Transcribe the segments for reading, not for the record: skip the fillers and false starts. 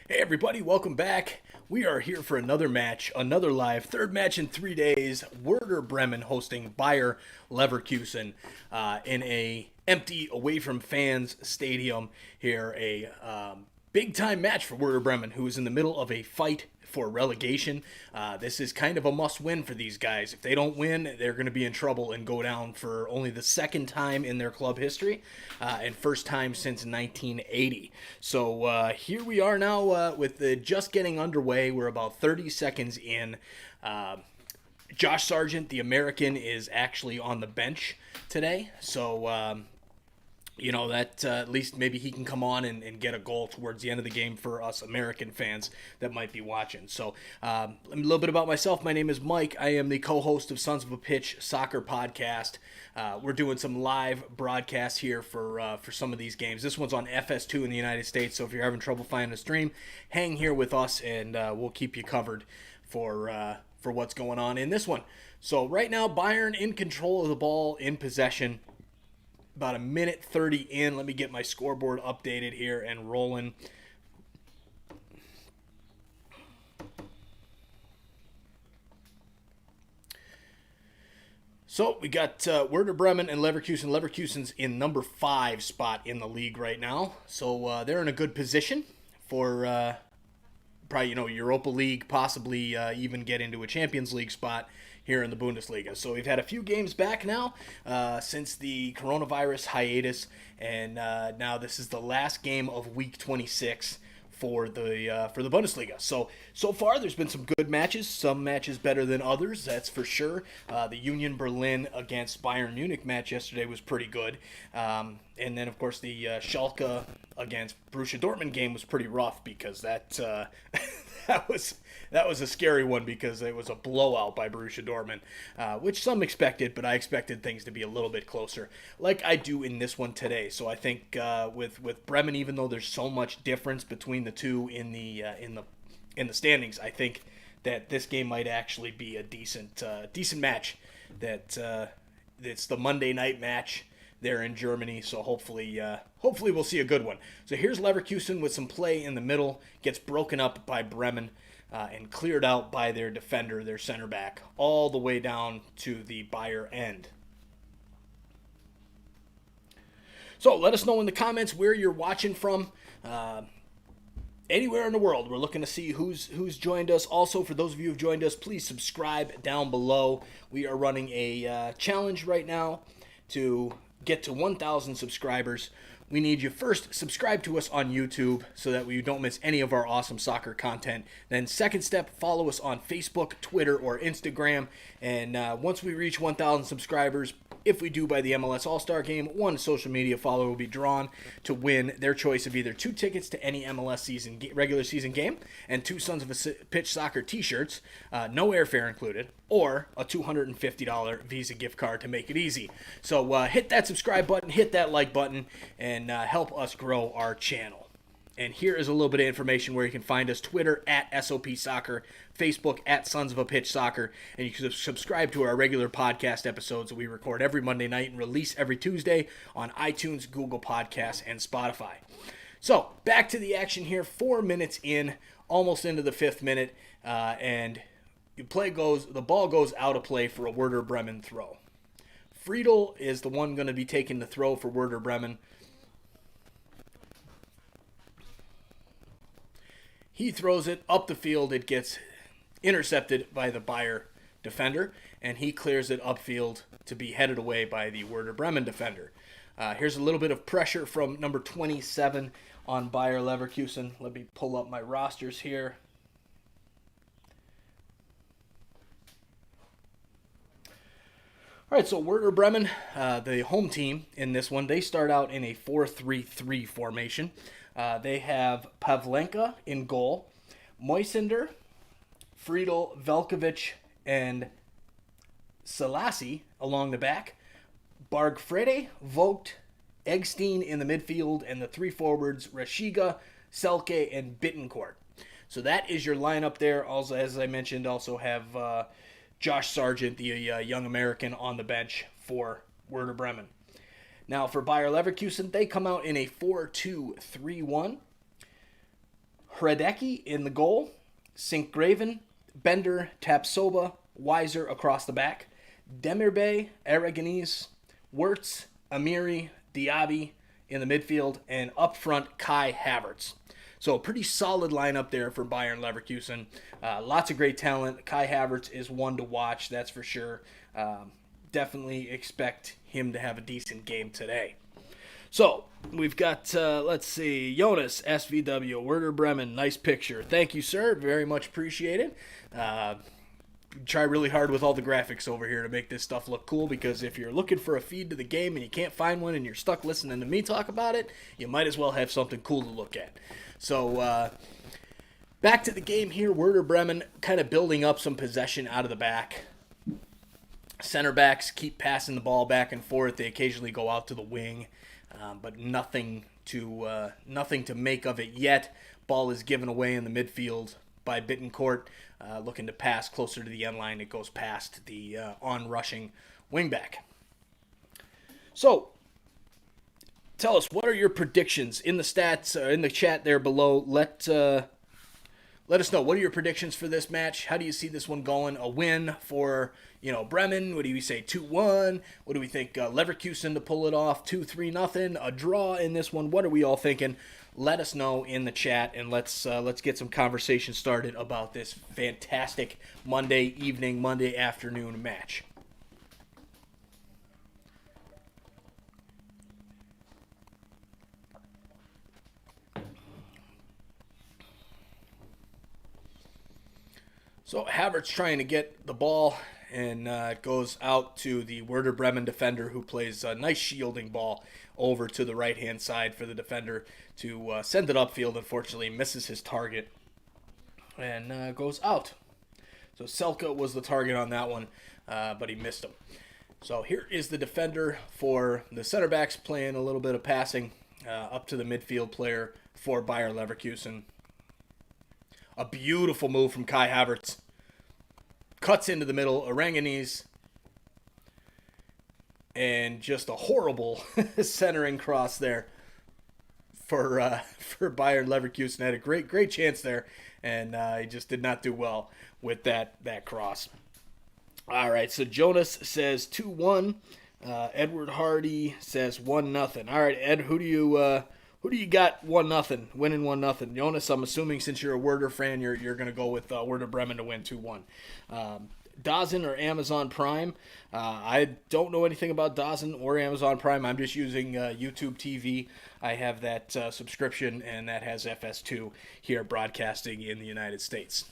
Hey everybody, welcome back. We are here for another match, another live, third match in 3 days. Werder Bremen hosting Bayer Leverkusen in a empty, away from fans stadium here. A big time match for Werder Bremen, who is in the middle of a fight for relegation. This is kind of a must win for these guys. If they don't win, they're going to be in trouble and go down for only the second time in their club history and first time since 1980. So here we are now with the just getting underway. We're about 30 seconds in. Josh Sargent, the American, is actually on the bench today. So that at least maybe he can come on and get a goal towards the end of the game for us American fans that might be watching. So a little bit about myself. My name is Mike. I am the co-host of Sons of a Pitch Soccer Podcast. We're doing some live broadcasts here for some of these games. This one's on FS2 in the United States, so if you're having trouble finding a stream, hang here with us and we'll keep you covered for what's going on in this one. So right now, Bayern in control of the ball, in possession. About a minute 30 in. Let me get my scoreboard updated here and rolling. So we got Werder Bremen and Leverkusen. Leverkusen's in number 5 spot in the league right now. So they're in a good position for probably, Europa League, possibly even get into a Champions League spot here in the Bundesliga. So we've had a few games back now since the coronavirus hiatus, and now this is the last game of week 26 for the Bundesliga. So far there's been some good matches, some matches better than others, that's for sure. The Union Berlin against Bayern Munich match yesterday was pretty good, and then of course the Schalke against Borussia Dortmund game was pretty rough because that that was a scary one because it was a blowout by Borussia Dortmund, which some expected, but I expected things to be a little bit closer, like I do in this one today. So I think with Bremen, even though there's so much difference between the two in the standings, I think that this game might actually be a decent match. That it's the Monday night match there in Germany, so hopefully we'll see a good one. So here's Leverkusen with some play in the middle, gets broken up by Bremen and cleared out by their defender, their center back, all the way down to the Bayer end. So let us know in the comments where you're watching from. Anywhere in the world, we're looking to see who's joined us. Also, for those of you who've joined us, please subscribe down below. We are running a challenge right now to get to 1,000 subscribers. We need you first subscribe to us on YouTube so that you don't miss any of our awesome soccer content. Then second step, follow us on Facebook, Twitter, or Instagram. And once we reach 1,000 subscribers, if we do by the MLS All-Star Game, one social media follower will be drawn to win their choice of either 2 tickets to any MLS regular season game and 2 Sons of a Pitch Soccer t-shirts, no airfare included, or a $250 Visa gift card to make it easy. So hit that subscribe button, hit that like button, and help us grow our channel. And here is a little bit of information where you can find us: Twitter at SOP Soccer, Facebook at Sons of a Pitch Soccer, and you can subscribe to our regular podcast episodes that we record every Monday night and release every Tuesday on iTunes, Google Podcasts, and Spotify. So back to the action here. 4 minutes in, almost into the 5th minute, and the ball goes out of play for a Werder Bremen throw. Friedel is the one going to be taking the throw for Werder Bremen. He throws it up the field. It gets intercepted by the Bayer defender, and he clears it upfield to be headed away by the Werder Bremen defender. Here's a little bit of pressure from number 27 on Bayer Leverkusen. Let me pull up my rosters here. All right, so Werder Bremen, the home team in this one, they start out in a 4-3-3 formation. They have Pavlenka in goal, Moisander, Friedel, Velkovic, and Selassie along the back, Bargfrede, Vogt, Eggstein in the midfield, and the 3 forwards, Rashiga, Selke, and Bittencourt. So that is your lineup there. Also, as I mentioned, also have Josh Sargent, the young American, on the bench for Werder Bremen. Now for Bayer Leverkusen, they come out in a 4-2-3-1. Hradecki in the goal. Sinkgraven, Bender, Tapsoba, Weiser across the back. Demirbay, Aragonese, Wirtz, Amiri, Diaby in the midfield, and up front, Kai Havertz. So a pretty solid lineup there for Bayern Leverkusen. Lots of great talent. Kai Havertz is one to watch, that's for sure. Definitely expect him to have a decent game today. So we've got, let's see, Jonas, SVW, Werder Bremen, nice picture. Thank you, sir. Very much appreciated. Try really hard with all the graphics over here to make this stuff look cool, because if you're looking for a feed to the game and you can't find one and you're stuck listening to me talk about it, you might as well have something cool to look at. So back to the game here. Werder Bremen kind of building up some possession out of the back. Center backs keep passing the ball back and forth. They occasionally go out to the wing, but nothing to make of it yet. Ball is given away in the midfield by Bittencourt, looking to pass closer to the end line. It goes past the on-rushing wingback. So, tell us, what are your predictions in the stats, in the chat there below? Let us know. What are your predictions for this match? How do you see this one going? A win for, Bremen? What do you say, 2-1? What do we think, Leverkusen to pull it off, 2-3-0? A draw in this one? What are we all thinking? Let us know in the chat, and let's get some conversation started about this fantastic Monday evening, Monday afternoon match. So Havertz trying to get the ball, and it goes out to the Werder Bremen defender, who plays a nice shielding ball over to the right-hand side for the defender to send it upfield. Unfortunately, misses his target and goes out. So Selke was the target on that one, but he missed him. So here is the defender for the center backs, playing a little bit of passing up to the midfield player for Bayer Leverkusen. A beautiful move from Kai Havertz. Cuts into the middle, Aragonese, and just a horrible centering cross there for Bayern Leverkusen. Had a great chance there, and he just did not do well with that cross. All right, so Jonas says 2-1. Edward Hardy says 1-0. All right, Ed, who do you got 1-0, winning 1-0? Jonas, I'm assuming since you're a Werder fan, you're going to go with Werder Bremen to win 2-1. Dazen or Amazon Prime. I don't know anything about Dazen or Amazon Prime. I'm just using YouTube TV. I have that subscription, and that has FS2 here broadcasting in the United States.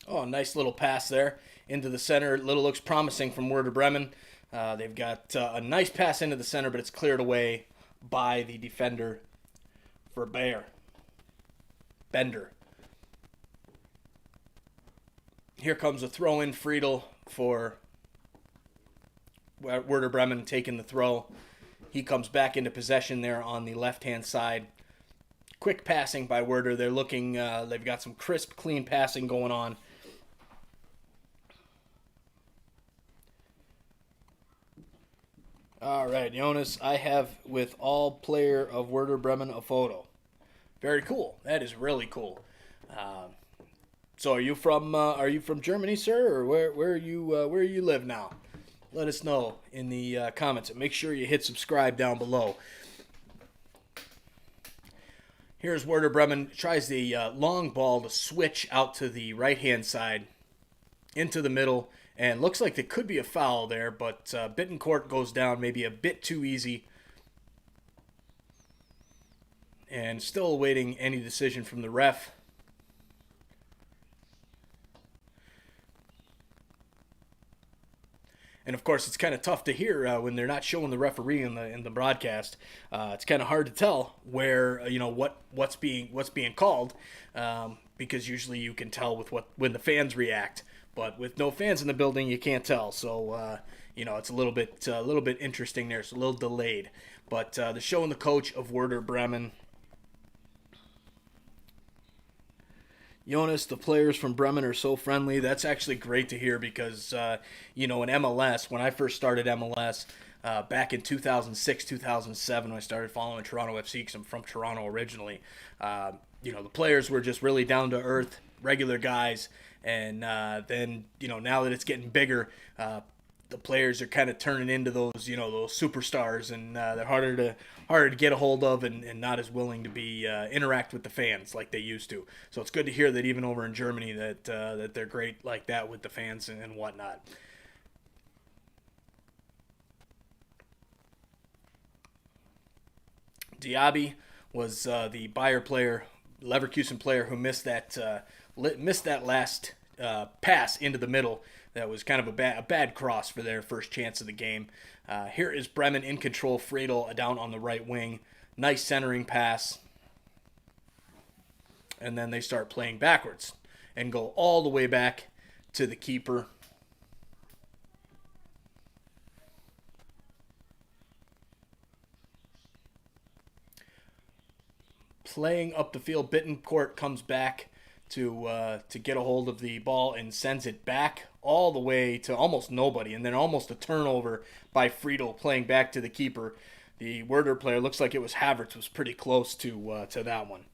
Oh, nice little pass there into the center. Looks promising from Werder Bremen. They've got a nice pass into the center, but it's cleared away by the defender for Bayer. Bender. Here comes a throw-in. Friedel for Werder Bremen taking the throw. He comes back into possession there on the left-hand side. Quick passing by Werder. They're looking, they've got some crisp, clean passing going on. All right, Jonas, I have with all player of Werder Bremen a photo. Very cool. That is really cool. So are you from Germany, sir, or where you live now? Let us know in the comments, and make sure you hit subscribe down below. Here's Werder Bremen, tries the long ball to switch out to the right-hand side into the middle. And looks like there could be a foul there, but Bittencourt goes down maybe a bit too easy. And still awaiting any decision from the ref. And of course, it's kind of tough to hear when they're not showing the referee in the broadcast. It's kind of hard to tell where what's being called, because usually you can tell with when the fans react. But with no fans in the building, you can't tell. So, it's a little bit interesting there. It's a little delayed. But they're showing the coach of Werder Bremen Jonas, the players from Bremen are so friendly. That's actually great to hear because, in MLS, when I first started MLS back in 2006, 2007, when I started following Toronto FC because I'm from Toronto originally, the players were just really down to earth, regular guys. And then, now that it's getting bigger, the players are kind of turning into those superstars, and they're harder to get a hold of, and not as willing to be interact with the fans like they used to. So it's good to hear that even over in Germany that they're great like that with the fans and whatnot. Diaby was the Bayer player, Leverkusen player who missed that last pass into the middle. That was kind of a bad cross for their first chance of the game. Here is Bremen in control. Friedel down on the right wing. Nice centering pass. And then they start playing backwards and go all the way back to the keeper. Playing up the field, Bittencourt comes back to get a hold of the ball and sends it back all the way to almost nobody, and then almost a turnover by Friedel playing back to the keeper. The Werder player, looks like it was Havertz, was pretty close to that one.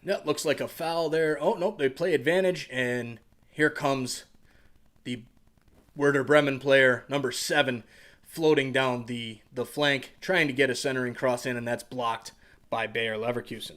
That looks like a foul there. Oh, nope, they play advantage, and here comes the Werder Bremen player, number 7, floating down the flank, trying to get a centering cross in, and that's blocked by Bayer Leverkusen.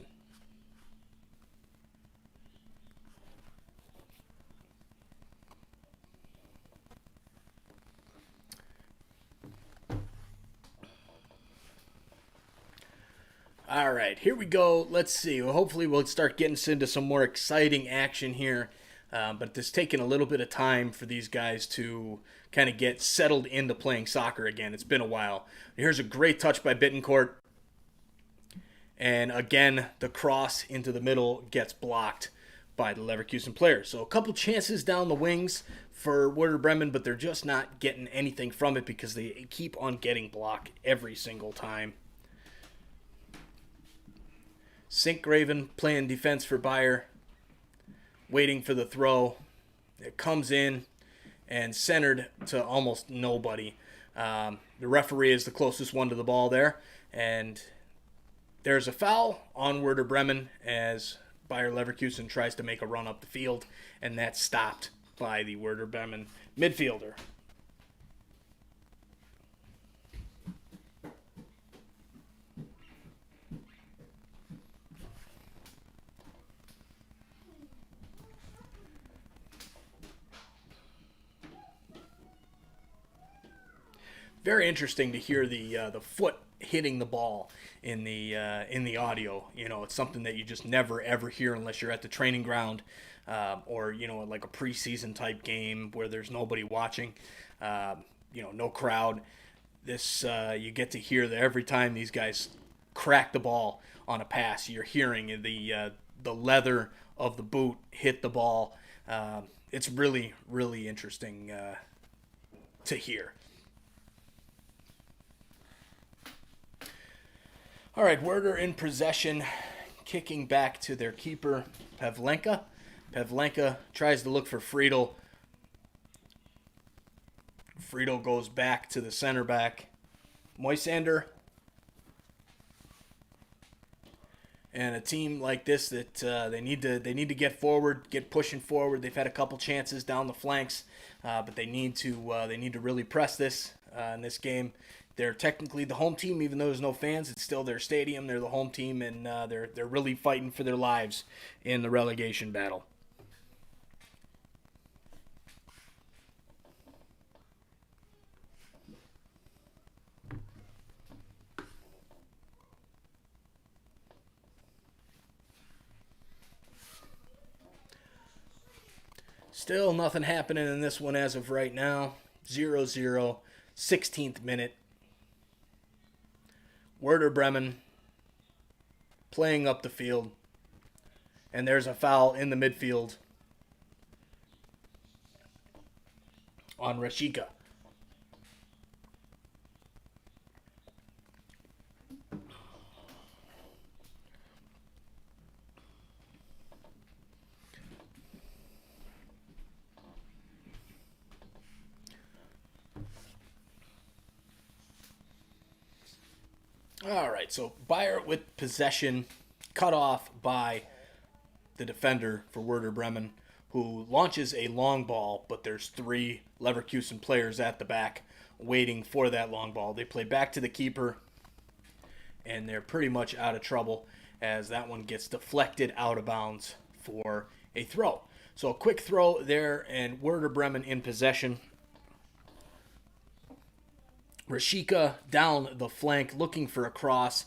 All right, here we go. Let's see. Well, hopefully, we'll start getting into some more exciting action here. But it's taken a little bit of time for these guys to kind of get settled into playing soccer again. It's been a while. Here's a great touch by Bittencourt. And again, the cross into the middle gets blocked by the Leverkusen player. So a couple chances down the wings for Werder Bremen, but they're just not getting anything from it because they keep on getting blocked every single time. Sinkgraven playing defense for Bayer, waiting for the throw. It comes in and centered to almost nobody. The referee is the closest one to the ball there, and there's a foul on Werder Bremen as Bayer Leverkusen tries to make a run up the field, and that's stopped by the Werder Bremen midfielder. Very interesting to hear the foot hitting the ball in the audio. It's something that you just never ever hear unless you're at the training ground, or like a preseason type game where there's nobody watching, no crowd. This you get to hear that every time these guys crack the ball on a pass. You're hearing the leather of the boot hit the ball. It's really really interesting to hear. All right, Werder in possession, kicking back to their keeper, Pavlenka. Pavlenka tries to look for Friedel. Friedel goes back to the center back, Moisander. And a team like this that they need to get forward, get pushing forward. They've had a couple chances down the flanks, but they need to really press this in this game. They're technically the home team, even though there's no fans. It's still their stadium. They're the home team, and they're really fighting for their lives in the relegation battle. Still nothing happening in this one as of right now. 0-0, 16th minute. Werder Bremen playing up the field. And there's a foul in the midfield on Rashica. All right, so Bayer with possession, cut off by the defender for Werder Bremen, who launches a long ball, but there's three Leverkusen players at the back waiting for that long ball. They play back to the keeper, and they're pretty much out of trouble as that one gets deflected out of bounds for a throw. So a quick throw there, and Werder Bremen in possession. Rashika down the flank looking for a cross,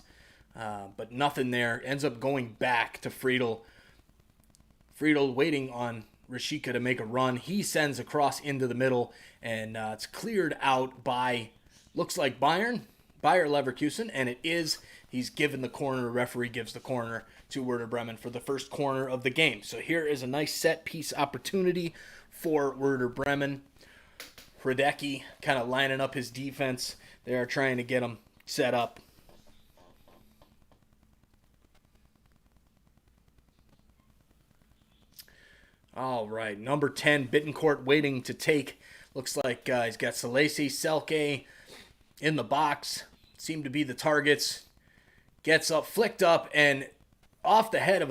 but nothing there. Ends up going back to Friedel. Friedel waiting on Rashika to make a run. He sends a cross into the middle, and it's cleared out by, looks like Bayer Leverkusen, and it is. He's given the corner. Referee gives the corner to Werder Bremen for the first corner of the game. So here is a nice set piece opportunity for Werder Bremen. Hradecki kind of lining up his defense. They are trying to get him set up. All right, number 10, Bittencourt waiting to take. Looks like he's got Salesi, Selke in the box. Seem to be the targets. Gets up, flicked up, and off the head of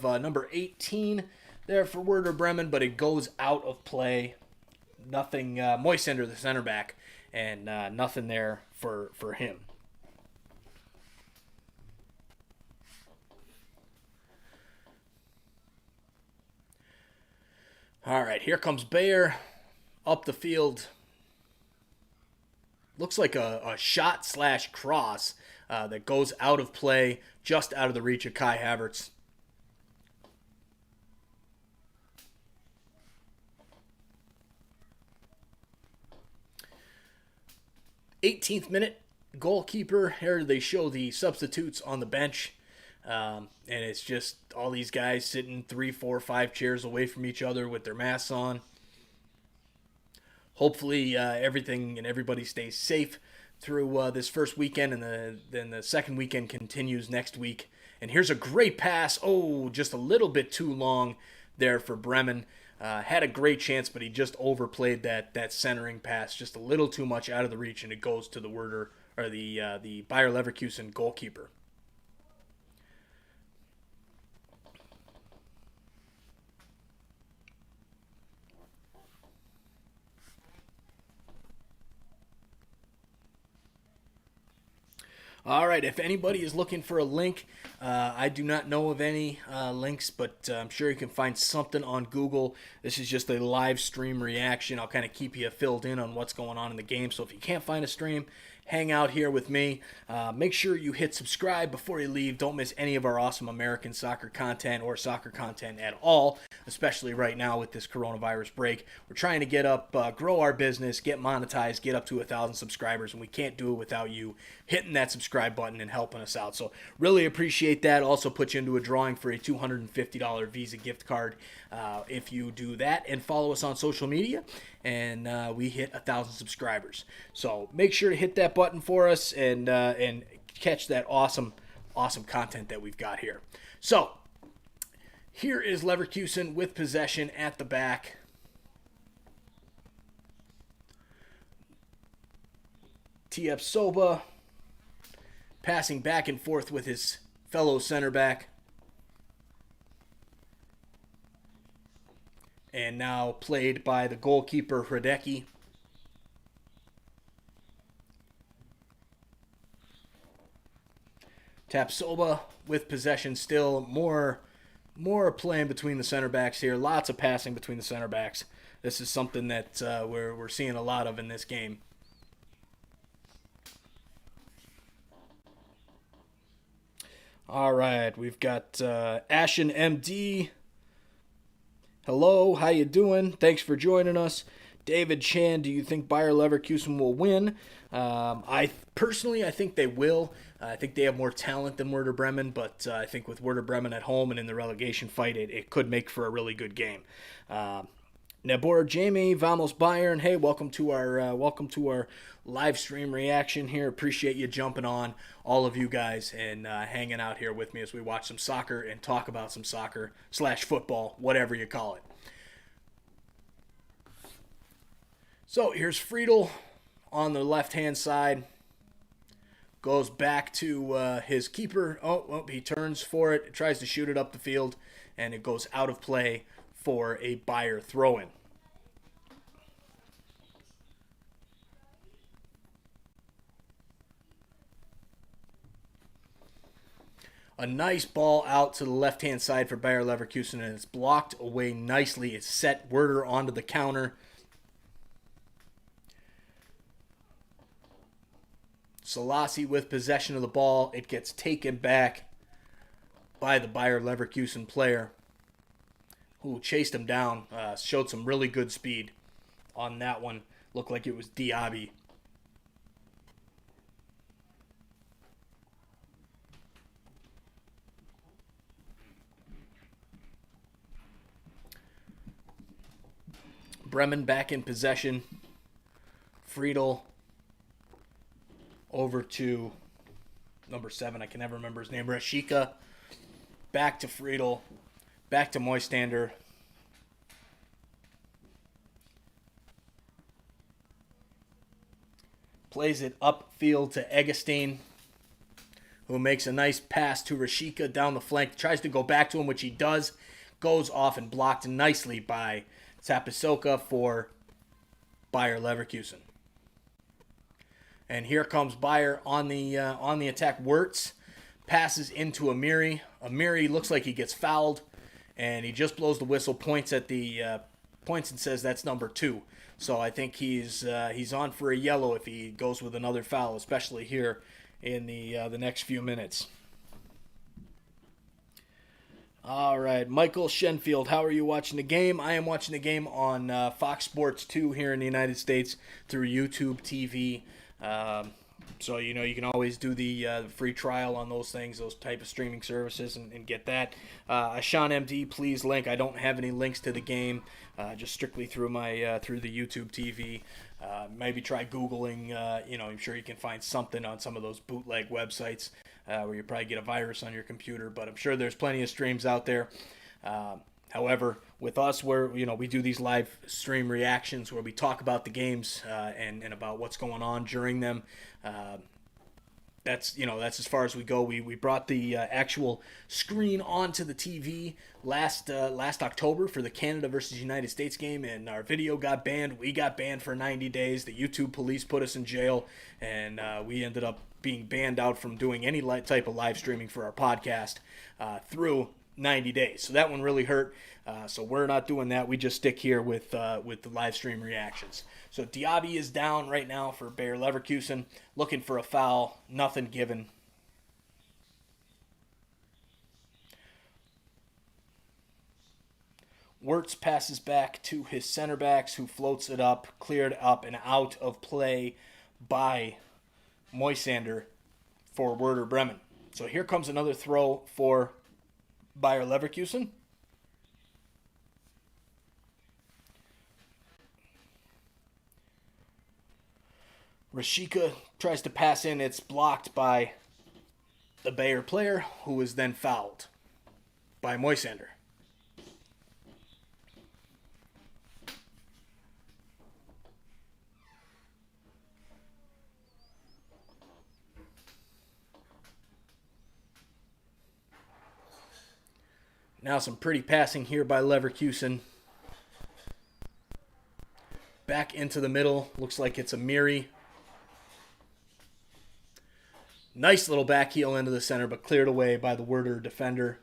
number 18 there for Werder Bremen, but it goes out of play. Nothing, Moisander, the center back, and nothing there for him. All right, here comes Bayer up the field. Looks like a shot / cross that goes out of play, just out of the reach of Kai Havertz. 18th minute, goalkeeper. Here they show the substitutes on the bench. And it's just all these guys sitting 3, 4, 5 chairs away from each other with their masks on. Hopefully everything and everybody stays safe through this first weekend, and then the second weekend continues next week. And here's a great pass. Oh, just a little bit too long there for Bremen. Had a great chance, but he just overplayed that centering pass just a little too much out of the reach, and it goes to the Bayer Leverkusen goalkeeper. All right, if anybody is looking for a link, I do not know of any links, but I'm sure you can find something on Google. This is just a live stream reaction. I'll kind of keep you filled in on what's going on in the game. So if you can't find a stream, hang out here with me. Make sure you hit subscribe before you leave. Don't miss any of our awesome American soccer content or soccer content at all, especially right now with this coronavirus break. We're trying to get up, grow our business, get monetized, get up to 1,000 subscribers, and we can't do it without you hitting that subscribe button and helping us out. So really appreciate that. Also put you into a drawing for a $250 Visa gift card if you do that, and follow us on social media, and we hit 1,000 subscribers. So make sure to hit that button for us and catch that awesome content that we've got here. So here is Leverkusen with possession at the back. Tiep Soba passing back and forth with his fellow center back. And now played by the goalkeeper, Hradecki. Tapsoba with possession still. More playing between the center backs here. Lots of passing between the center backs. This is something that we're seeing a lot of in this game. All right, we've got Ashen MD. Hello, how you doing? Thanks for joining us. David Chan, do you think Bayer Leverkusen will win? I think they will. I think they have more talent than Werder Bremen, but I think with Werder Bremen at home and in the relegation fight, it could make for a really good game. Nebor Jamie, Vamos Bayern. Hey, welcome to our live stream reaction here. Appreciate you jumping on, all of you guys, and hanging out here with me as we watch some soccer and talk about some soccer / football, whatever you call it. So here's Friedel on the left-hand side. Goes back to his keeper. Oh, he turns for it, tries to shoot it up the field, and it goes out of play for a Bayer throw-in. A nice ball out to the left-hand side for Bayer Leverkusen, and it's blocked away nicely. It's set Werder onto the counter. Selassie with possession of the ball. It gets taken back by the Bayer Leverkusen player who chased him down. Showed some really good speed on that one. Looked like it was Diaby. Bremen back in possession. Friedel over to number 7. I can never remember his name. Rashika. Back to Friedel. Back to Moistander. Plays it upfield to Eggestein, who makes a nice pass to Rashika down the flank. Tries to go back to him, which he does. Goes off and blocked nicely by Tapisoka for Bayer Leverkusen. And here comes Bayer on the attack. Wirtz passes into Amiri. Amiri looks like he gets fouled, and he just blows the whistle, points and says that's number 2. So I think he's on for a yellow if he goes with another foul, especially here in the next few minutes. All right, Michael Shenfield, how are you watching the game? I am watching the game on Fox Sports 2 here in the United States through YouTube TV. So, you can always do the free trial on those things, those type of streaming services, and get that. Sean MD, please link. I don't have any links to the game, just strictly through through the YouTube TV. Maybe try Googling, I'm sure you can find something on some of those bootleg websites where you probably get a virus on your computer, but I'm sure there's plenty of streams out there. However, with us, where we do these live stream reactions where we talk about the games and about what's going on during them. That's as far as we go. We brought the actual screen onto the TV last October for the Canada versus United States game, and our video got banned. We got banned for 90 days. The YouTube police put us in jail, and we ended up being banned out from doing any type of live streaming for our podcast through 90 days. So that one really hurt. So we're not doing that. We just stick here with the live stream reactions. So Diaby is down right now for Bayer Leverkusen, looking for a foul. Nothing given. Wirtz passes back to his center backs, who floats it up, cleared up and out of play by Moisander for Werder Bremen. So here comes another throw for Bayer Leverkusen. Rashika tries to pass in. It's blocked by the Bayer player, who is then fouled by Moisander. Now some pretty passing here by Leverkusen. Back into the middle. Looks like it's Amiri. Nice little back heel into the center, but cleared away by the Werder defender.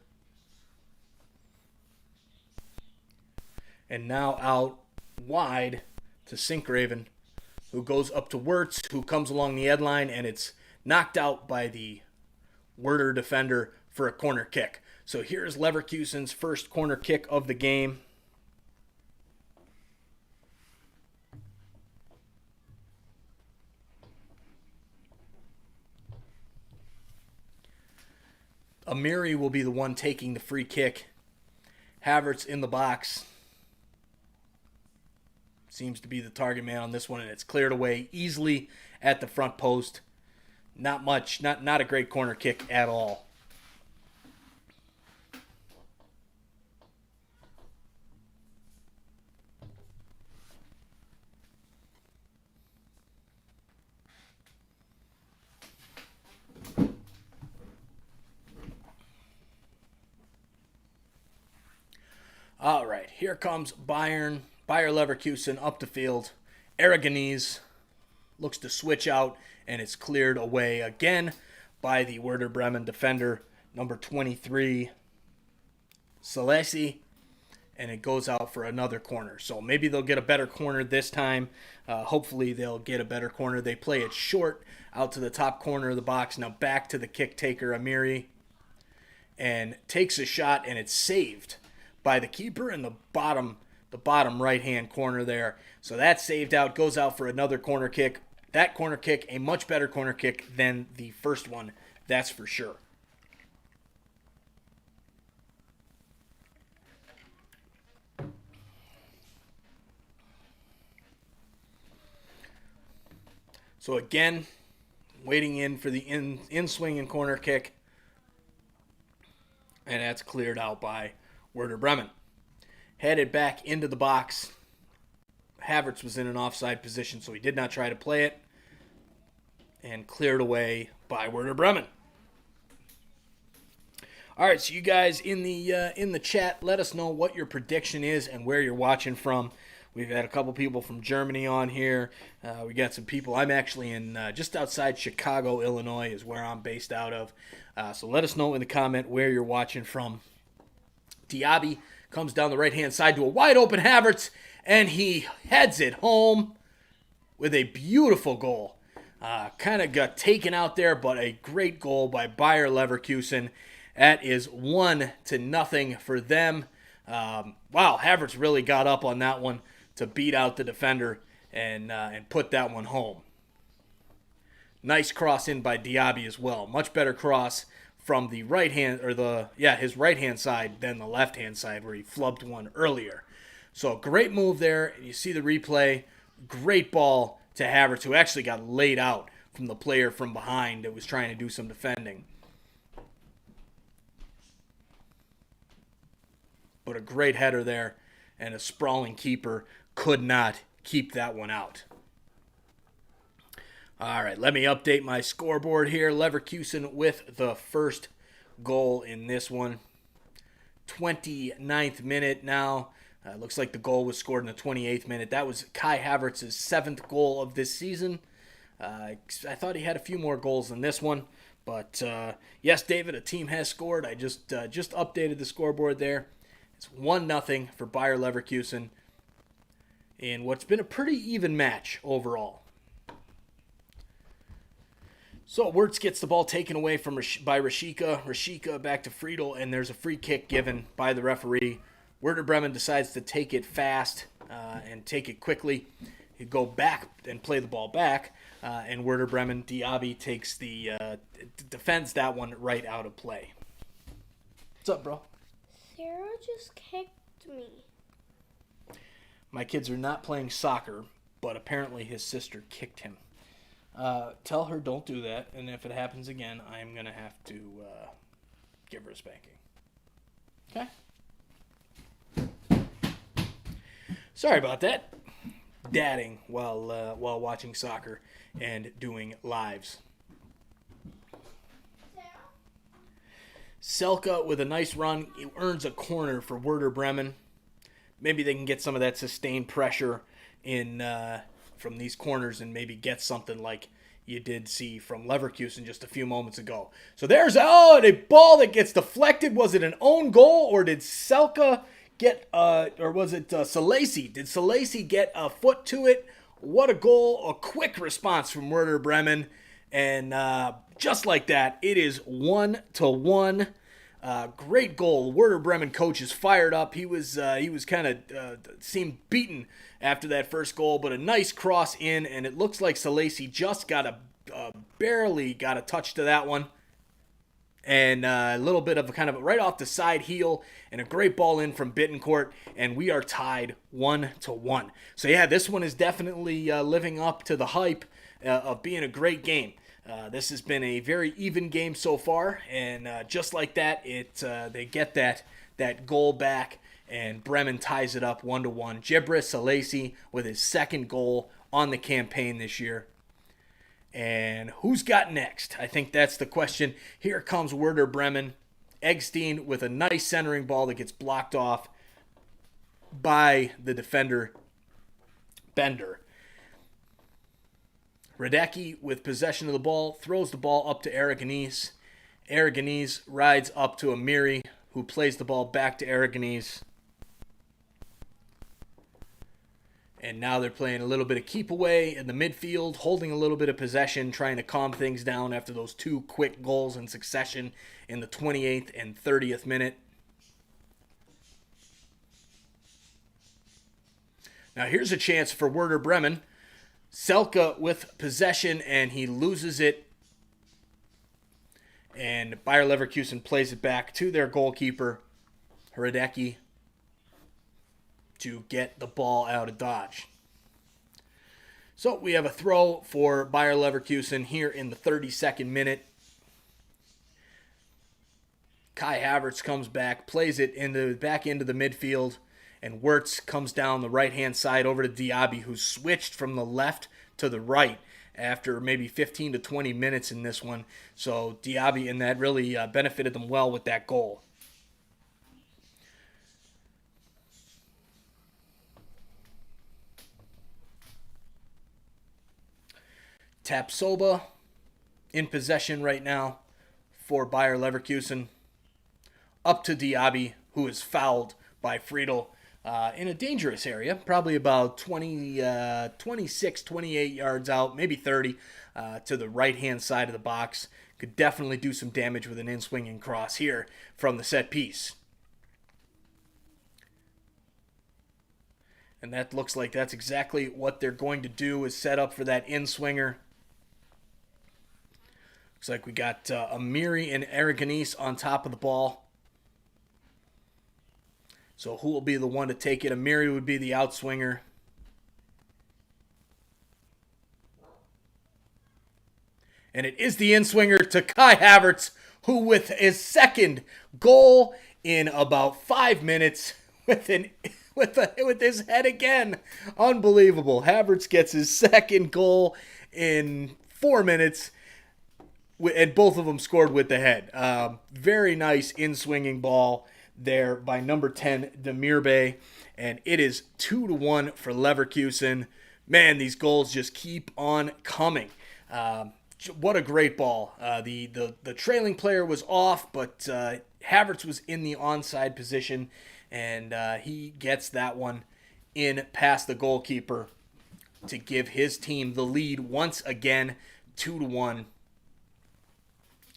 And now out wide to Sinkgraven, who goes up to Wirtz, who comes along the end line, and it's knocked out by the Werder defender for a corner kick. So here's Leverkusen's first corner kick of the game. Amiri will be the one taking the free kick. Havertz in the box. Seems to be the target man on this one, and it's cleared away easily at the front post. Not much, not a great corner kick at all. here comes Bayer Leverkusen up the field. Aragonese looks to switch out, and it's cleared away again by the Werder Bremen defender, number 23, Salesi, and it goes out for another corner. So maybe they'll get a better corner this time. Hopefully they'll get a better corner. They play it short out to the top corner of the box. Now back to the kick taker, Amiri, and takes a shot, and it's saved by the keeper in the bottom right-hand corner there. So that's saved out, goes out for another corner kick. That corner kick, a much better corner kick than the first one, that's for sure. So again, waiting in for the in-swing and corner kick. And that's cleared out by Werder Bremen. Headed back into the box. Havertz was in an offside position, so he did not try to play it. And cleared away by Werder Bremen. All right, so you guys in the chat, let us know what your prediction is and where you're watching from. We've had a couple people from Germany on here. We got some people. I'm actually in just outside Chicago, Illinois is where I'm based out of. So let us know in the comment where you're watching from. Diaby comes down the right-hand side to a wide-open Havertz, and he heads it home with a beautiful goal. Kind of got taken out there, but a great goal by Bayer Leverkusen. That is 1-0 for them. Wow, Havertz really got up on that one to beat out the defender and put that one home. Nice cross in by Diaby as well. Much better cross from the right hand, or his right hand side than the left hand side where he flubbed one earlier. So great move there. You see the replay. Great ball to Havertz, who actually got laid out from the player from behind that was trying to do some defending. But a great header there, and a sprawling keeper could not keep that one out. All right, let me update my scoreboard here. Leverkusen with the first goal in this one. 29th minute now. Looks like the goal was scored in the 28th minute. That was Kai Havertz's 7th goal of this season. I thought he had a few more goals than this one. But, yes, David, a team has scored. I just updated the scoreboard there. It's 1-0 for Bayer Leverkusen in what's been a pretty even match overall. So Wirtz gets the ball taken away by Rashica. Rashica back to Friedel, and there's a free kick given by the referee. Werder Bremen decides to take it fast and take it quickly. He'd go back and play the ball back, and Werder Bremen, Diaby takes defends that one right out of play. What's up, bro? Sarah just kicked me. My kids are not playing soccer, but apparently his sister kicked him. Tell her don't do that, and if it happens again, I'm going to have to give her a spanking. Okay? Sorry about that. Dadding while watching soccer and doing lives. Selke with a nice run. He earns a corner for Werder Bremen. Maybe they can get some of that sustained pressure in from these corners and maybe get something like you did see from Leverkusen just a few moments ago. So there's a ball that gets deflected. Was it an own goal, or did Selke get, or was it Salesi? Did Salesi get a foot to it? What a goal. A quick response from Werder Bremen. And just like that, it is 1-1. Great goal. Werder Bremen coach is fired up. He was kind of seemed beaten after that first goal, but a nice cross in, and it looks like Salesi just barely got a touch to that one. And a little bit of kind of right off the side heel, and a great ball in from Bittencourt, and we are tied 1-1. So yeah, this one is definitely living up to the hype of being a great game. This has been a very even game so far, and just like that, they get that goal back, and Bremen ties it up 1-1. Djibril Salesi with his second goal on the campaign this year. And who's got next? I think that's the question. Here comes Werder Bremen. Eggstein with a nice centering ball that gets blocked off by the defender, Bender. Radecki with possession of the ball, throws the ball up to Aragonese. Aragonese rides up to Amiri, who plays the ball back to Aragonese. And now they're playing a little bit of keep away in the midfield, holding a little bit of possession, trying to calm things down after those two quick goals in succession in the 28th and 30th minute. Now here's a chance for Werder Bremen. Selke with possession, and he loses it. And Bayer Leverkusen plays it back to their goalkeeper, Radecki, to get the ball out of dodge. So we have a throw for Bayer Leverkusen here in the 32nd minute. Kai Havertz comes back, plays it back into the midfield, and Wirtz comes down the right-hand side over to Diaby, who switched from the left to the right after maybe 15 to 20 minutes in this one. So Diaby, and that really benefited them well with that goal. Tapsoba in possession right now for Bayer Leverkusen. Up to Diaby, who is fouled by Friedel in a dangerous area, probably about 26, 28 yards out, maybe 30, to the right-hand side of the box. Could definitely do some damage with an in-swinging cross here from the set piece. And that looks like that's exactly what they're going to do, is set up for that in-swinger. Looks like we got Amiri and Aragonese on top of the ball. So who will be the one to take it? Amiri would be the outswinger. And it is the in-swinger to Kai Havertz, who with his second goal in about 5 minutes with his head again. Unbelievable. Havertz gets his second goal in 4 minutes, and both of them scored with the head. Very nice in-swinging ball there by number 10, Demirbe, and it is 2-1 for Leverkusen. Man, these goals just keep on coming. What a great ball. The trailing player was off, but Havertz was in the onside position, and he gets that one in past the goalkeeper to give his team the lead once again, 2-1.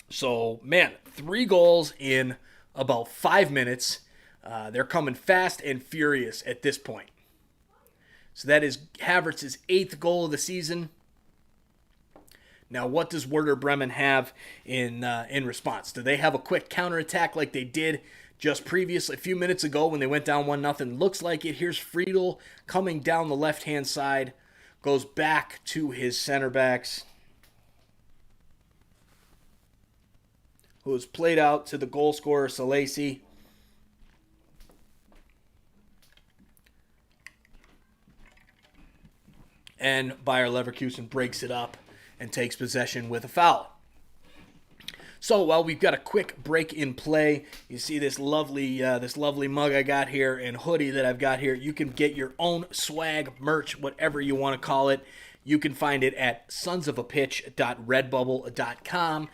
So, man, 3 goals in about 5 minutes. They're coming fast and furious at this point. So that is Havertz's 8th goal of the season. Now, what does Werder Bremen have in response? Do they have a quick counterattack like they did just previously, a few minutes ago when they went down 1-0? Looks like it. Here's Friedel coming down the left-hand side. Goes back to his center backs, who was played out to the goal scorer, Salesi. And Bayer Leverkusen breaks it up and takes possession with a foul. So while we've got a quick break in play, you see this lovely mug I got here and hoodie that I've got here. You can get your own swag, merch, whatever you want to call it. You can find it at sonsofapitch.redbubble.com.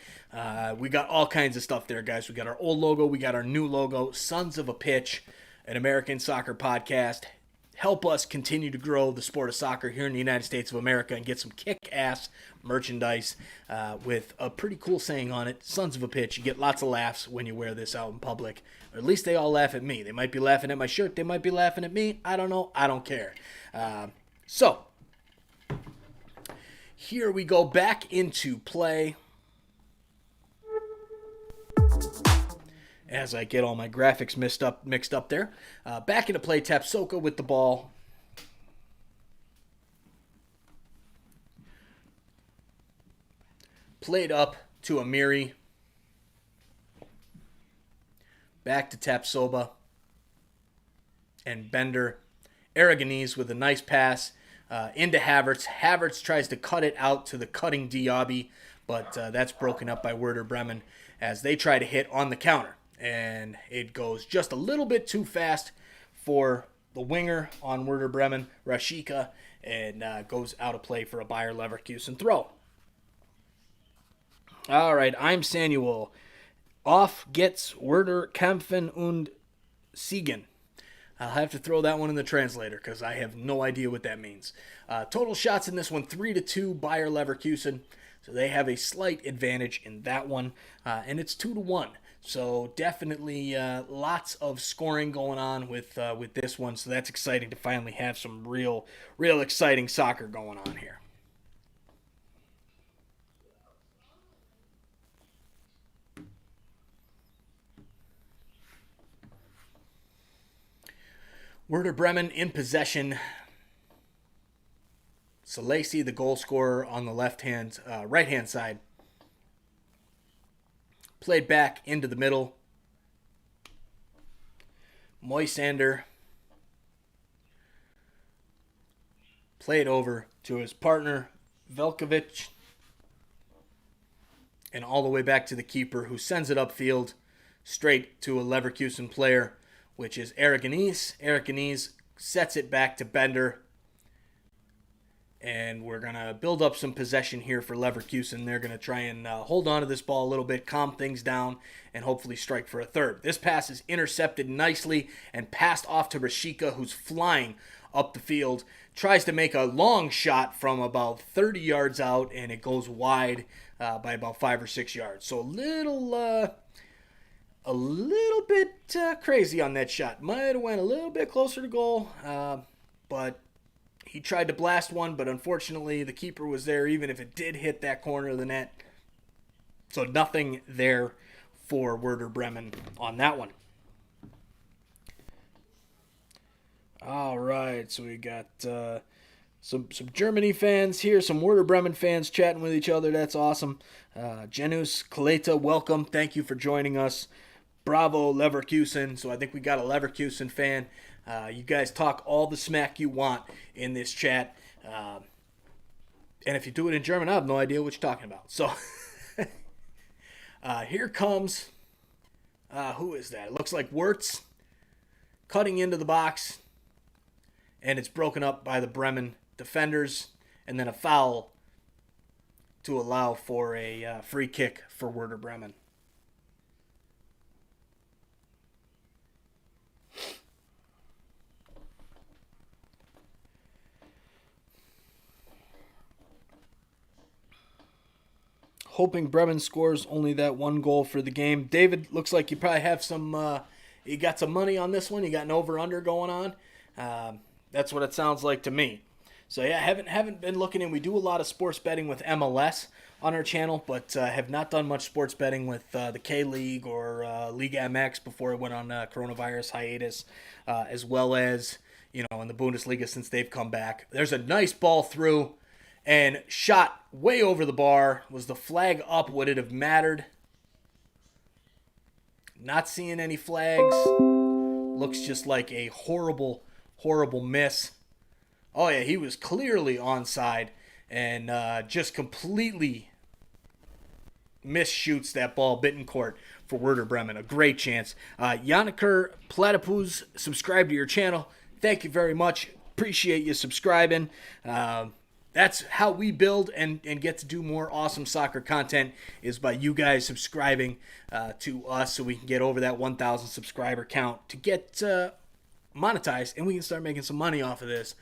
We got all kinds of stuff there, guys. We got our old logo. We got our new logo. Sons of a Pitch, an American soccer podcast. Help us continue to grow the sport of soccer here in the United States of America and get some kick-ass merchandise with a pretty cool saying on it, Sons of a Pitch. You get lots of laughs when you wear this out in public. Or at least they all laugh at me. They might be laughing at my shirt. They might be laughing at me. I don't know. I don't care. So here we go back into play. As I get all my graphics mixed up there. Back into play, Tapsoba with the ball. Played up to Amiri. Back to Tapsoba. And Bender. Aragonese with a nice pass into Havertz. Havertz tries to cut it out to the cutting Diaby, but that's broken up by Werder Bremen as they try to hit on the counter. And it goes just a little bit too fast for the winger on Werder Bremen, Rashika, and goes out of play for a Bayer Leverkusen throw. All right, I'm Samuel. Off gets Werder kämpfen und siegen. I'll have to throw that one in the translator because I have no idea what that means. Total shots in this one, 3-2 Bayer Leverkusen. So they have a slight advantage in that one. And it's 2-1. So definitely lots of scoring going on with this one. So that's exciting to finally have some real exciting soccer going on here. Werder Bremen in possession. Salesi, the goal scorer, on the right-hand side. Played back into the middle. Moisander played over to his partner, Velkovic. And all the way back to the keeper, who sends it upfield straight to a Leverkusen player, which is Aragonese. Aragonese sets it back to Bender. And we're going to build up some possession here for Leverkusen. They're going to try and hold on to this ball a little bit, calm things down, and hopefully strike for a third. This pass is intercepted nicely and passed off to Rashika, who's flying up the field. Tries to make a long shot from about 30 yards out, and it goes wide by about 5 or 6 yards. So a little bit crazy on that shot. Might have went a little bit closer to goal, but he tried to blast one, but unfortunately the keeper was there even if it did hit that corner of the net. So nothing there for Werder Bremen on that one. All right, so we got some Germany fans here, some Werder Bremen fans chatting with each other. That's awesome. Janus Kaleta, welcome. Thank you for joining us. Bravo, Leverkusen. So I think we got a Leverkusen fan. You guys talk all the smack you want in this chat. And if you do it in German, I have no idea what you're talking about. So here comes, who is that? It looks like Wirtz cutting into the box. And it's broken up by the Bremen defenders. And then a foul to allow for a free kick for Werder Bremen. Hoping Bremen scores only that one goal for the game. David, looks like you probably have you got some money on this one. You got an over-under going on. That's what it sounds like to me. So yeah, haven't been looking in. We do a lot of sports betting with MLS on our channel, but have not done much sports betting with the K-League or Liga MX before it went on coronavirus hiatus, as well as, in the Bundesliga since they've come back. There's a nice ball through and shot way over the bar. Was the flag up? Would it have mattered? Not seeing any flags. Looks just like a horrible miss. Oh yeah, he was clearly onside and just completely misshoots that ball. Bittencourt for Werder Bremen. A great chance. Yanniker Platypus, subscribe to your channel. Thank you very much. Appreciate you subscribing. That's how we build and get to do more awesome soccer content, is by you guys subscribing to us so we can get over that 1,000 subscriber count to get monetized, and we can start making some money off of this.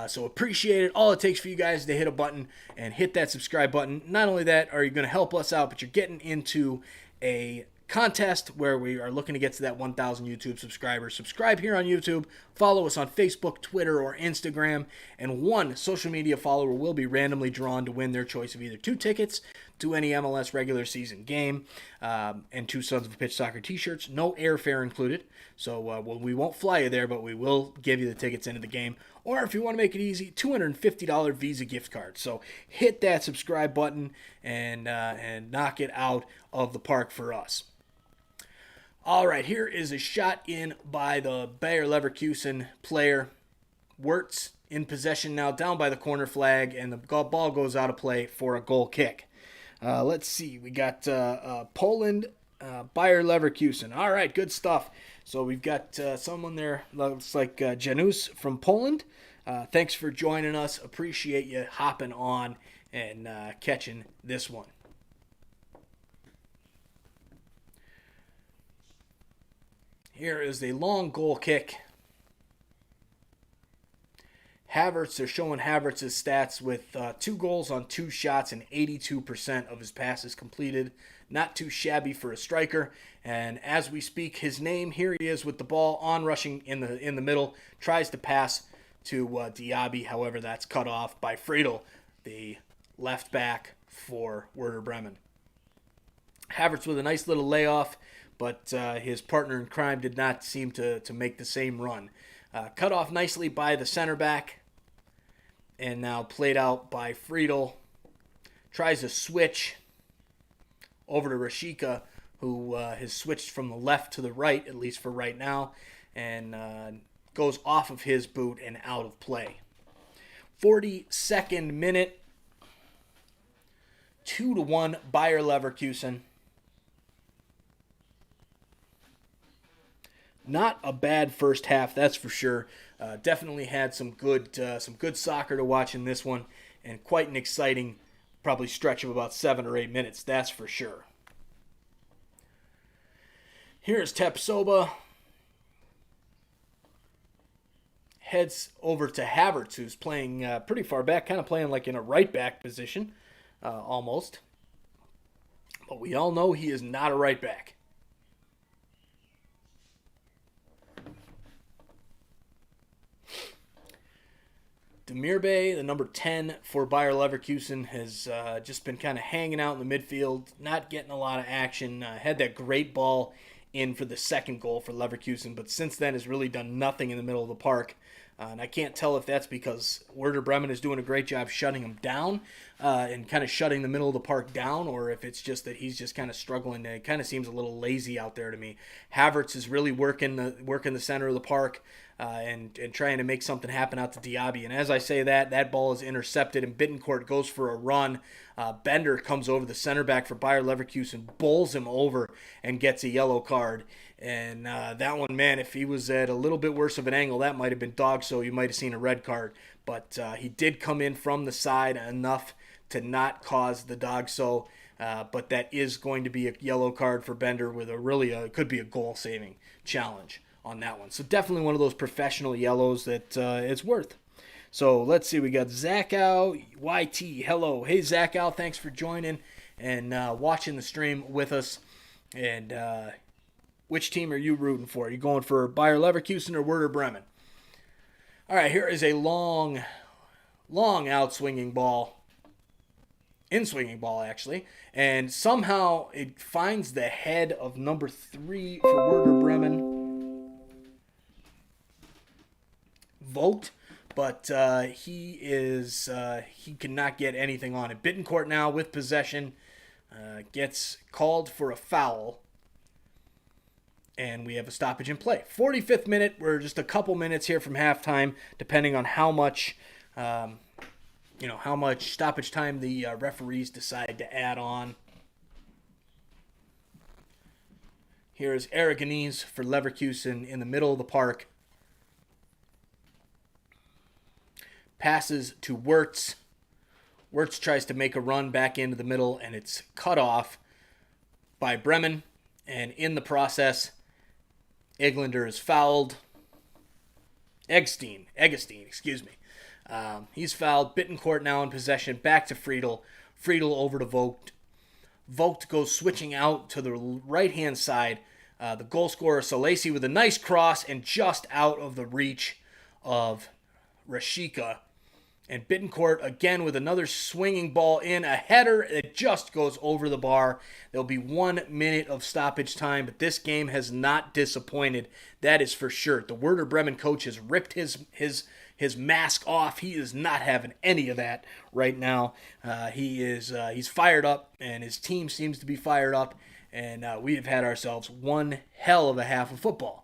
So appreciate it. All it takes for you guys to hit a button and hit that subscribe button. Not only that, are you going to help us out, but you're getting into a contest where we are looking to get to that 1,000 YouTube subscribers. Subscribe here on YouTube. Follow us on Facebook, Twitter, or Instagram. And one social media follower will be randomly drawn to win their choice of either 2 tickets to any MLS regular season game and 2 Sons of a Pitch soccer t-shirts. No airfare included. So we won't fly you there, but we will give you the tickets into the game. Or if you want to make it easy, $250 Visa gift card. So hit that subscribe button and knock it out of the park for us. All right, here is a shot in by the Bayer Leverkusen player. Wirtz in possession now, down by the corner flag, and the ball goes out of play for a goal kick. Let's see, we got Poland, Bayer Leverkusen. All right, good stuff. So we've got someone there, looks like Janusz from Poland. Thanks for joining us. Appreciate you hopping on and catching this one. Here is the long goal kick. Havertz, they're showing Havertz's stats with 2 goals on 2 shots and 82% of his passes completed. Not too shabby for a striker. And as we speak, his name, here he is with the ball on rushing in the middle. Tries to pass to Diaby. However, that's cut off by Friedel, the left back for Werder Bremen. Havertz with a nice little layoff, but his partner in crime did not seem to make the same run. Cut off nicely by the center back. And now played out by Friedel. Tries to switch over to Rashica, who has switched from the left to the right, at least for right now, and goes off of his boot and out of play. 42nd minute. 2-1 Bayer Leverkusen. Not a bad first half, that's for sure. Definitely had some good soccer to watch in this one, and quite an exciting, probably stretch of about 7 or 8 minutes, that's for sure. Here's Tepsoba. Heads over to Havertz, who's playing pretty far back, kind of playing like in a right back position, almost. But we all know he is not a right back. Demirbe, the number 10 for Bayer Leverkusen, has just been kind of hanging out in the midfield, not getting a lot of action. Had that great ball in for the second goal for Leverkusen, but since then has really done nothing in the middle of the park. And I can't tell if that's because Werder Bremen is doing a great job shutting him down and kind of shutting the middle of the park down, or if it's just that he's just kind of struggling. It kind of seems a little lazy out there to me. Havertz is really working the center of the park and trying to make something happen out to Diaby. And as I say that ball is intercepted, and Bittencourt goes for a run. Bender comes over, the center back for Bayer Leverkusen, bowls him over and gets a yellow card. And that one, man, if he was at a little bit worse of an angle, that might have been dog, so you might have seen a red card. But he did come in from the side enough to not cause the dog so. But that is going to be a yellow card for Bender with it could be a goal-saving challenge on that one. So definitely one of those professional yellows that it's worth. So let's see, we got Zachow, YT, hello. Hey, Zachow, thanks for joining and watching the stream with us. And which team are you rooting for? Are you going for Bayer Leverkusen or Werder Bremen? All right, here is a long out-swinging ball. In-swinging ball, actually. And somehow it finds the head of number 3 for Werder Bremen. Vogt. But he cannot get anything on it. Bittencourt now with possession gets called for a foul. And we have a stoppage in play. 45th minute. We're just a couple minutes here from halftime, depending on how much stoppage time the referees decide to add on. Here's Aragonese for Leverkusen in the middle of the park. Passes to Wirtz. Wirtz tries to make a run back into the middle, and it's cut off by Bremen. And in the process, Eglander is fouled. Eggestein, excuse me. He's fouled. Bittencourt now in possession. Back to Friedel. Friedel over to Vogt. Vogt goes switching out to the right-hand side. The goal scorer, Salesi, with a nice cross and just out of the reach of Rashica. And Bittencourt again with another swinging ball in. A header that just goes over the bar. There'll be 1 minute of stoppage time, but this game has not disappointed. That is for sure. The Werder Bremen coach has ripped his mask off. He is not having any of that right now. He's fired up, and his team seems to be fired up. And we have had ourselves one hell of a half of football.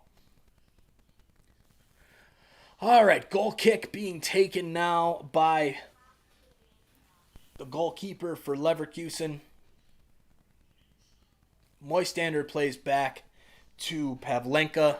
All right, goal kick being taken now by the goalkeeper for Leverkusen. Moistander plays back to Pavlenka.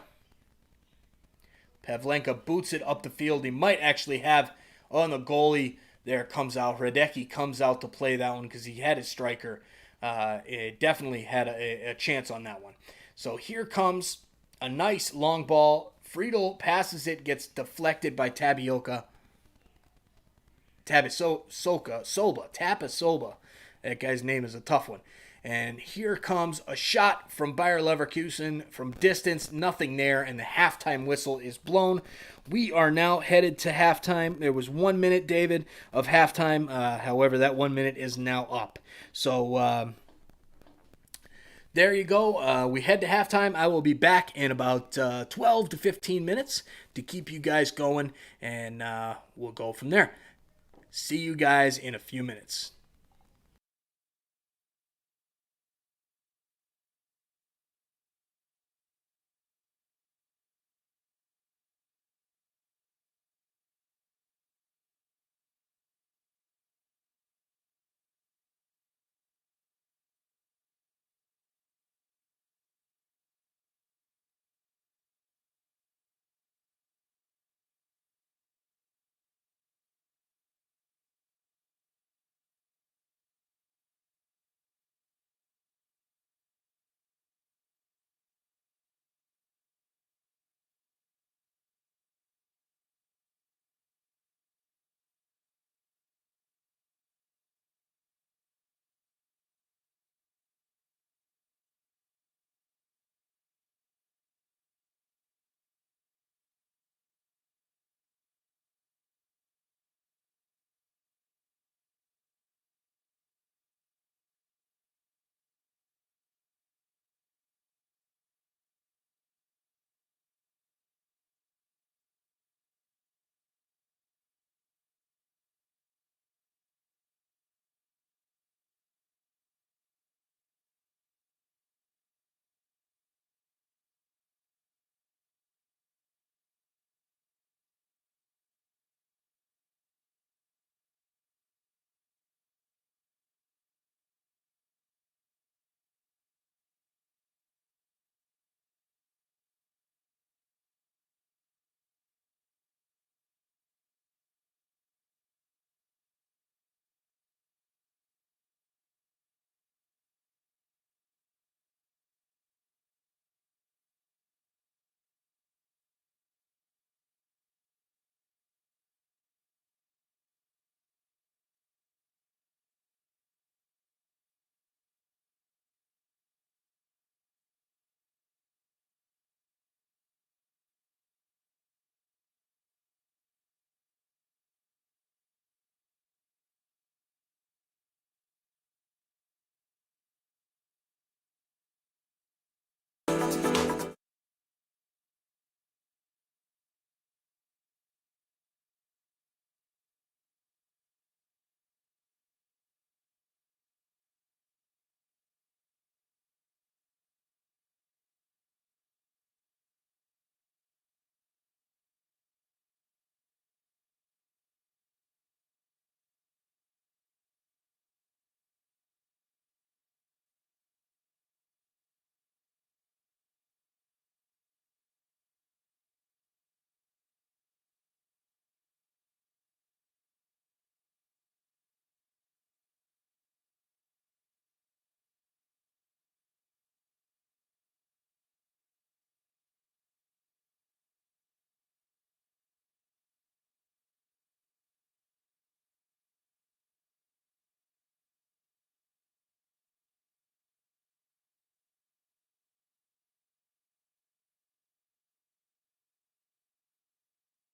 Pavlenka boots it up the field. He might actually have on the goalie there comes out. Hradecki comes out to play that one because he had his striker. It definitely had a chance on that one. So here comes a nice long ball. Friedel passes it, gets deflected by Tapisoba. That guy's name is a tough one. And here comes a shot from Bayer Leverkusen from distance, nothing there, and the halftime whistle is blown. We are now headed to halftime. There was 1 minute, David, of halftime. However, that 1 minute is now up. So there you go. We head to halftime. I will be back in about 12 to 15 minutes to keep you guys going, and we'll go from there. See you guys in a few minutes.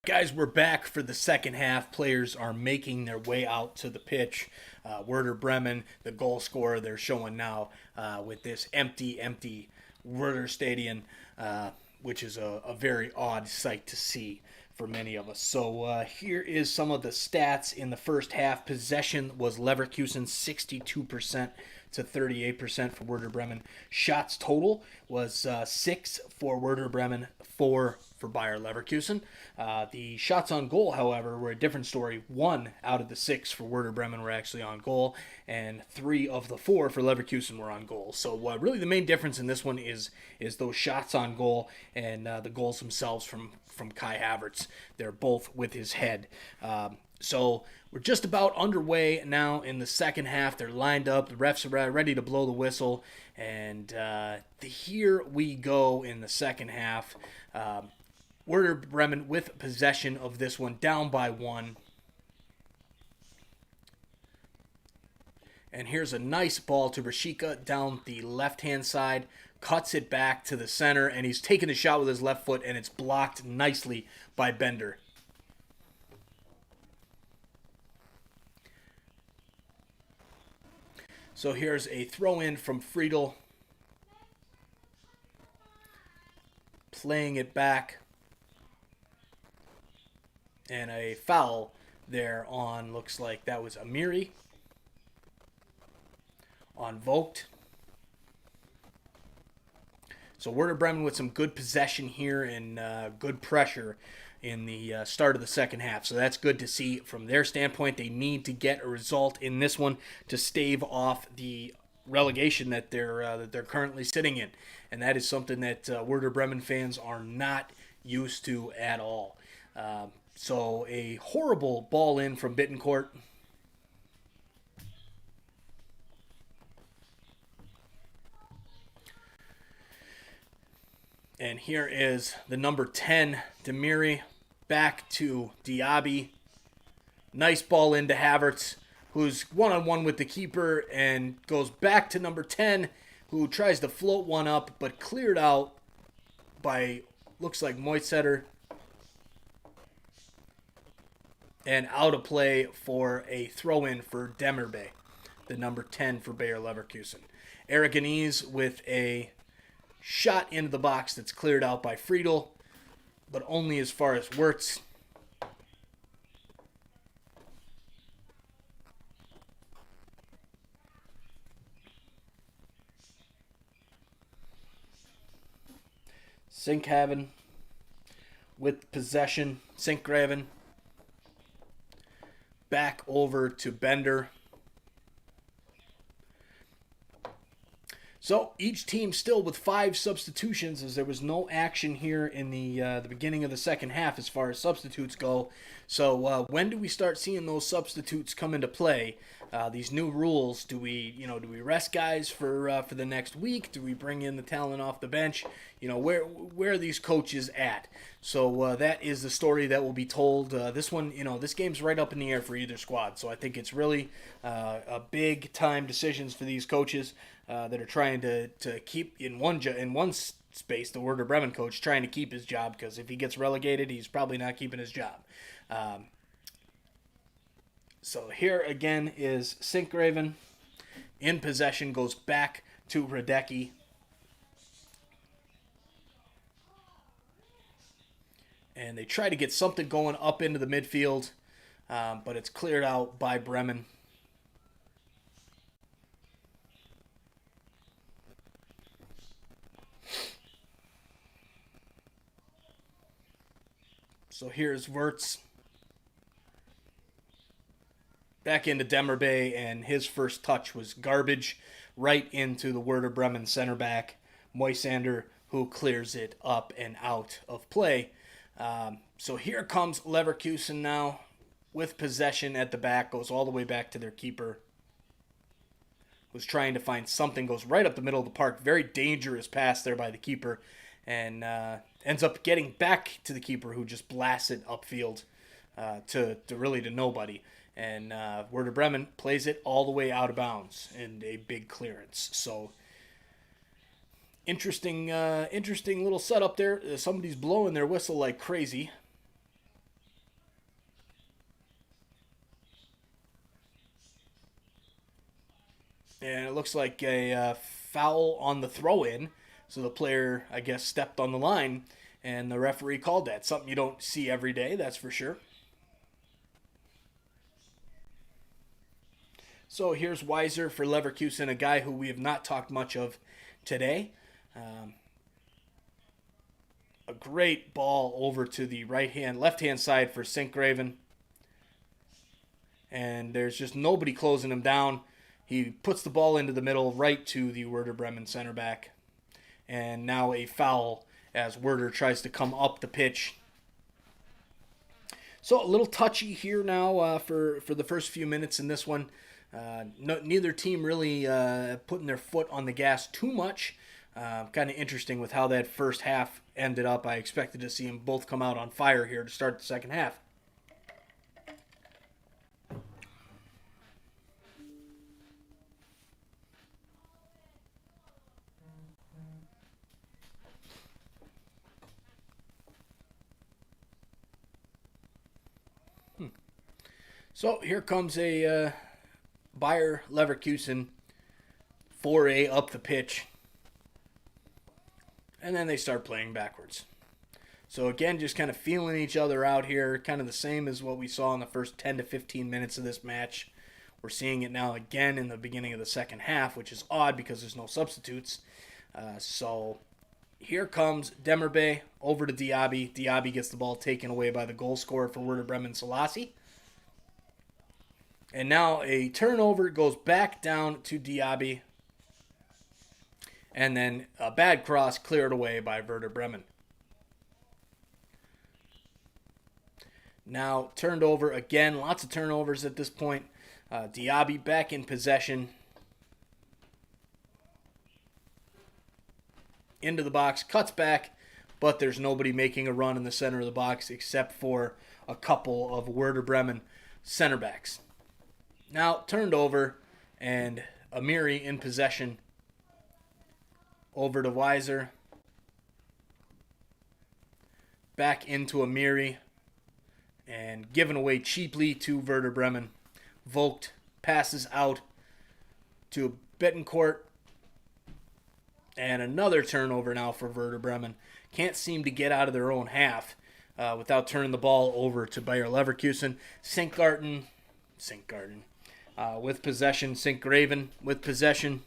Guys, we're back for the second half. Players are making their way out to the pitch. Werder Bremen, the goal scorer, they're showing now with this empty Werder Stadium, which is a very odd sight to see for many of us. So here is some of the stats in the first half. Possession was Leverkusen 62% to 38% for Werder Bremen. Shots total was 6 for Werder Bremen, 4 for Bayer Leverkusen. The shots on goal, however, were a different story. 1 out of the 6 for Werder Bremen were actually on goal, and 3 of the 4 for Leverkusen were on goal. So really the main difference in this one is those shots on goal and the goals themselves from Kai Havertz. They're both with his head. So we're just about underway now in the second half. They're lined up. The refs are ready to blow the whistle. And here we go in the second half. Werder Bremen with possession of this one, down by 1. And here's a nice ball to Rashika down the left-hand side. Cuts it back to the center, and he's taking the shot with his left foot, and it's blocked nicely by Bender. So here's a throw-in from Friedel. Playing it back. And a foul there on, looks like that was Amiri. On Vogt. So Werder Bremen with some good possession here and good pressure in the start of the second half. So that's good to see from their standpoint. They need to get a result in this one to stave off the relegation that they're currently sitting in. And that is something that Werder Bremen fans are not used to at all. So a horrible ball in from Bittencourt. And here is the number 10, Demiri, back to Diaby. Nice ball into Havertz, who's one-on-one with the keeper and goes back to number 10, who tries to float one up, but cleared out by, looks like Moisetter. And out of play for a throw-in for Demirbe, the number 10 for Bayer Leverkusen. Aragonese with a shot into the box that's cleared out by Friedel, but only as far as Wirtz. Sinkhaven with possession. Sinkgraven back over to Bender. So each team still with 5 substitutions, as there was no action here in the beginning of the second half as far as substitutes go. So when do we start seeing those substitutes come into play? These new rules, do we rest guys for the next week? Do we bring in the talent off the bench? Where are these coaches at? So that is the story that will be told. This one, this game's right up in the air for either squad. So I think it's really a big time decisions for these coaches that are trying to keep in one space, the Werder Bremen coach trying to keep his job, because if he gets relegated, he's probably not keeping his job. So here again is Sinkgraven in possession, goes back to Radecki. And they try to get something going up into the midfield, but it's cleared out by Bremen. So here's Wirtz. Back into Demirbe, and his first touch was garbage right into the Werder Bremen center back, Moisander, who clears it up and out of play. So here comes Leverkusen now with possession at the back, goes all the way back to their keeper. Was trying to find something, goes right up the middle of the park. Very dangerous pass there by the keeper, and ends up getting back to the keeper, who just blasts it upfield to nobody. And Werder Bremen plays it all the way out of bounds in a big clearance. So interesting little setup there. Somebody's blowing their whistle like crazy. And it looks like a foul on the throw-in. So the player, I guess, stepped on the line, and the referee called that. Something you don't see every day, that's for sure. So here's Weiser for Leverkusen, a guy who we have not talked much of today. A great ball over to the left-hand side for Sinkgraven. And there's just nobody closing him down. He puts the ball into the middle right to the Werder Bremen center back. And now a foul as Werder tries to come up the pitch. So a little touchy here now for the first few minutes in this one. Neither team really putting their foot on the gas too much. Kind of interesting with how that first half ended up. I expected to see them both come out on fire here to start the second half. So here comes a Bayer Leverkusen foray up the pitch. And then they start playing backwards. So again, just kind of feeling each other out here. Kind of the same as what we saw in the first 10 to 15 minutes of this match. We're seeing it now again in the beginning of the second half, which is odd because there's no substitutes. So here comes Demirbe over to Diaby. Diaby gets the ball taken away by the goal scorer for Werder Bremen, Selassie. And now a turnover goes back down to Diaby. And then a bad cross cleared away by Werder Bremen. Now turned over again. Lots of turnovers at this point. Diaby back in possession. Into the box. Cuts back. But there's nobody making a run in the center of the box except for a couple of Werder Bremen center backs. Now turned over, and Amiri in possession. Over to Weiser. Back into Amiri. And given away cheaply to Werder Bremen. Vogt passes out to Betancourt. And another turnover now for Werder Bremen. Can't seem to get out of their own half without turning the ball over to Bayer Leverkusen. Sinkgarten with possession. Sinkgraven with possession.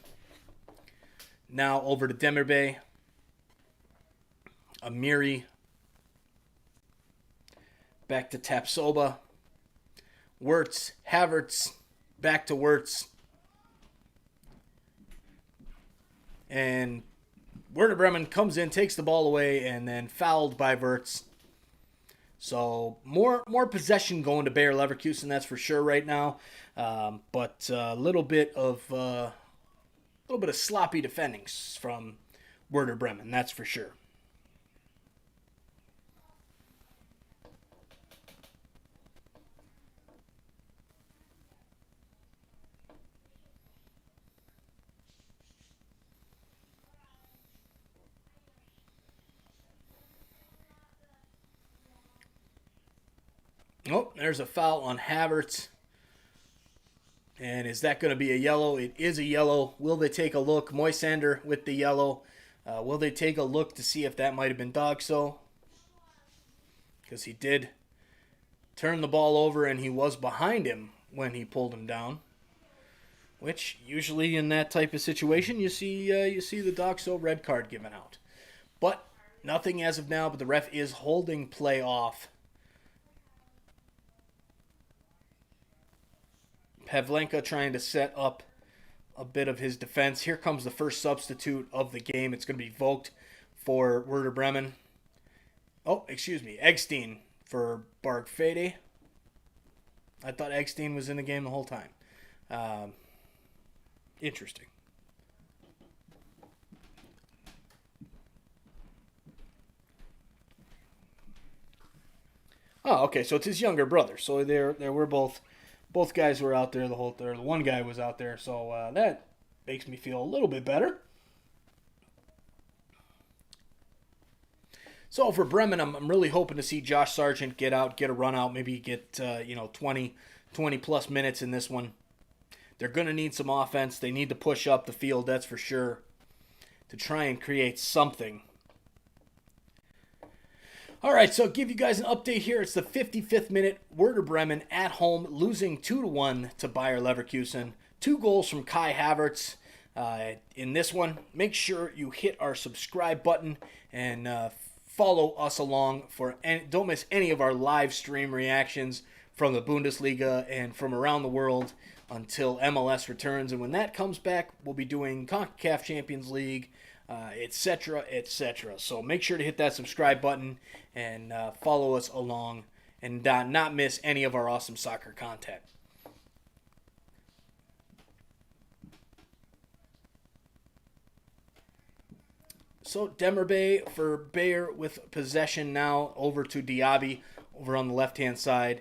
Now over to Demirbe. Amiri. Back to Tapsoba. Wirtz. Havertz. Back to Wirtz. And Werder Bremen comes in, takes the ball away, and then fouled by Wirtz. So more possession going to Bayer Leverkusen, that's for sure right now. But a little bit of sloppy defending from Werder Bremen, that's for sure. Oh, there's a foul on Havertz. And is that going to be a yellow? It is a yellow. Will they take a look? Moisander with the yellow. Will they take a look to see if that might have been Dogso? Because he did turn the ball over and he was behind him when he pulled him down. Which usually in that type of situation you see the Dogso red card given out. But nothing as of now, but the ref is holding play off. Pavlenka trying to set up a bit of his defense. Here comes the first substitute of the game. It's going to be Vogt for Werder Bremen. Oh, excuse me. Eggstein for Bargfede. I thought Eggstein was in the game the whole time. Interesting. Oh, okay. So it's his younger brother. So they were both guys were out there the whole time. The one guy was out there. So that makes me feel a little bit better. So for Bremen, I'm really hoping to see Josh Sargent get out, get a run out, maybe get 20 plus minutes in this one. They're going to need some offense. They need to push up the field, that's for sure, to try and create something. All right, so I'll give you guys an update here. It's the 55th minute. Werder Bremen at home losing 2-1 to Bayer Leverkusen. 2 goals from Kai Havertz in this one. Make sure you hit our subscribe button and follow us along don't miss any of our live stream reactions from the Bundesliga and from around the world until MLS returns. And when that comes back, we'll be doing CONCACAF Champions League, etc., etc. So make sure to hit that subscribe button and follow us along and not miss any of our awesome soccer content. So Demirbe for Bayer with possession now over to Diaby over on the left-hand side.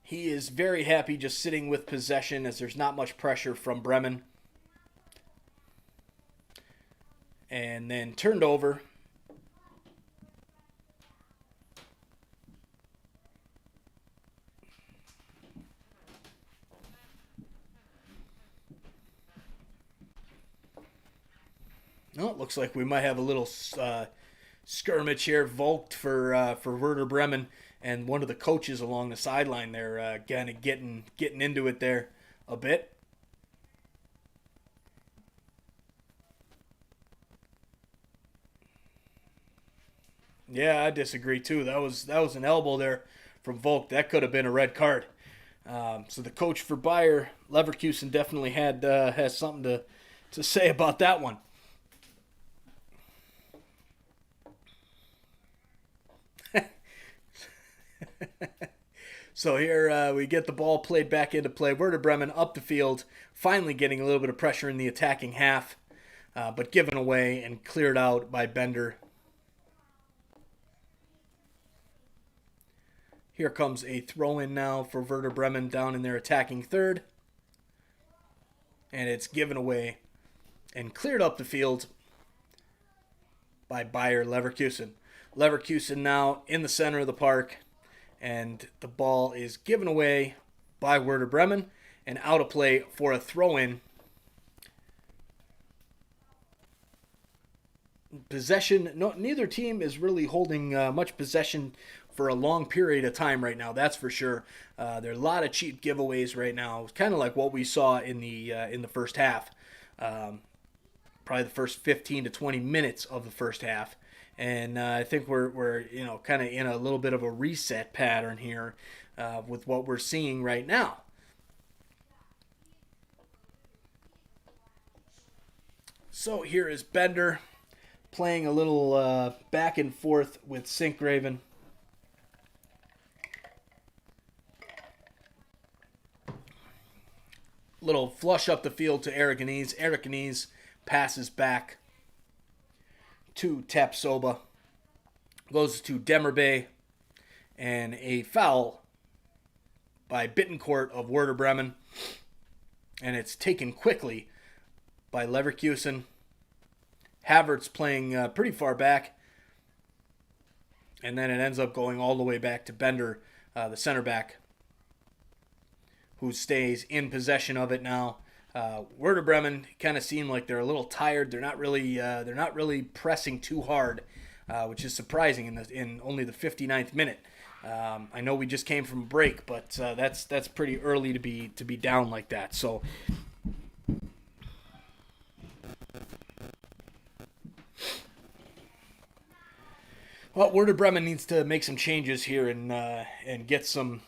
He is very happy just sitting with possession as there's not much pressure from Bremen. And then turned over. Oh, it looks like we might have a little skirmish here. Volked for Werder Bremen, and one of the coaches along the sideline there kind of getting into it there a bit. Yeah, I disagree too. That was an elbow there from Volk. That could have been a red card. So the coach for Bayer Leverkusen definitely has something to say about that one. So here we get the ball played back into play. Werder Bremen up the field, finally getting a little bit of pressure in the attacking half, but given away and cleared out by Bender. Here comes a throw-in now for Werder Bremen down in their attacking third. And it's given away and cleared up the field by Bayer Leverkusen. Leverkusen now in the center of the park. And the ball is given away by Werder Bremen and out of play for a throw-in. Possession, neither team is really holding much possession for a long period of time right now, that's for sure. There are a lot of cheap giveaways right now, kind of like what we saw in the first half. Probably the first 15 to 20 minutes of the first half. And I think we're kind of in a little bit of a reset pattern here with what we're seeing right now. So here is Bender playing a little back and forth with Sinkgraven. Little flush up the field to Aragonese. Aragonese passes back to Tapsoba. Goes to Demirbe. And a foul by Bittencourt of Werder Bremen. And it's taken quickly by Leverkusen. Havertz playing pretty far back. And then it ends up going all the way back to Bender, the center back, who stays in possession of it now. Werder Bremen kind of seem like they're a little tired. They're not really pressing too hard, which is surprising in only the 59th minute. I know we just came from break, but that's pretty early to be down like that. So. Well, Werder Bremen needs to make some changes here and get some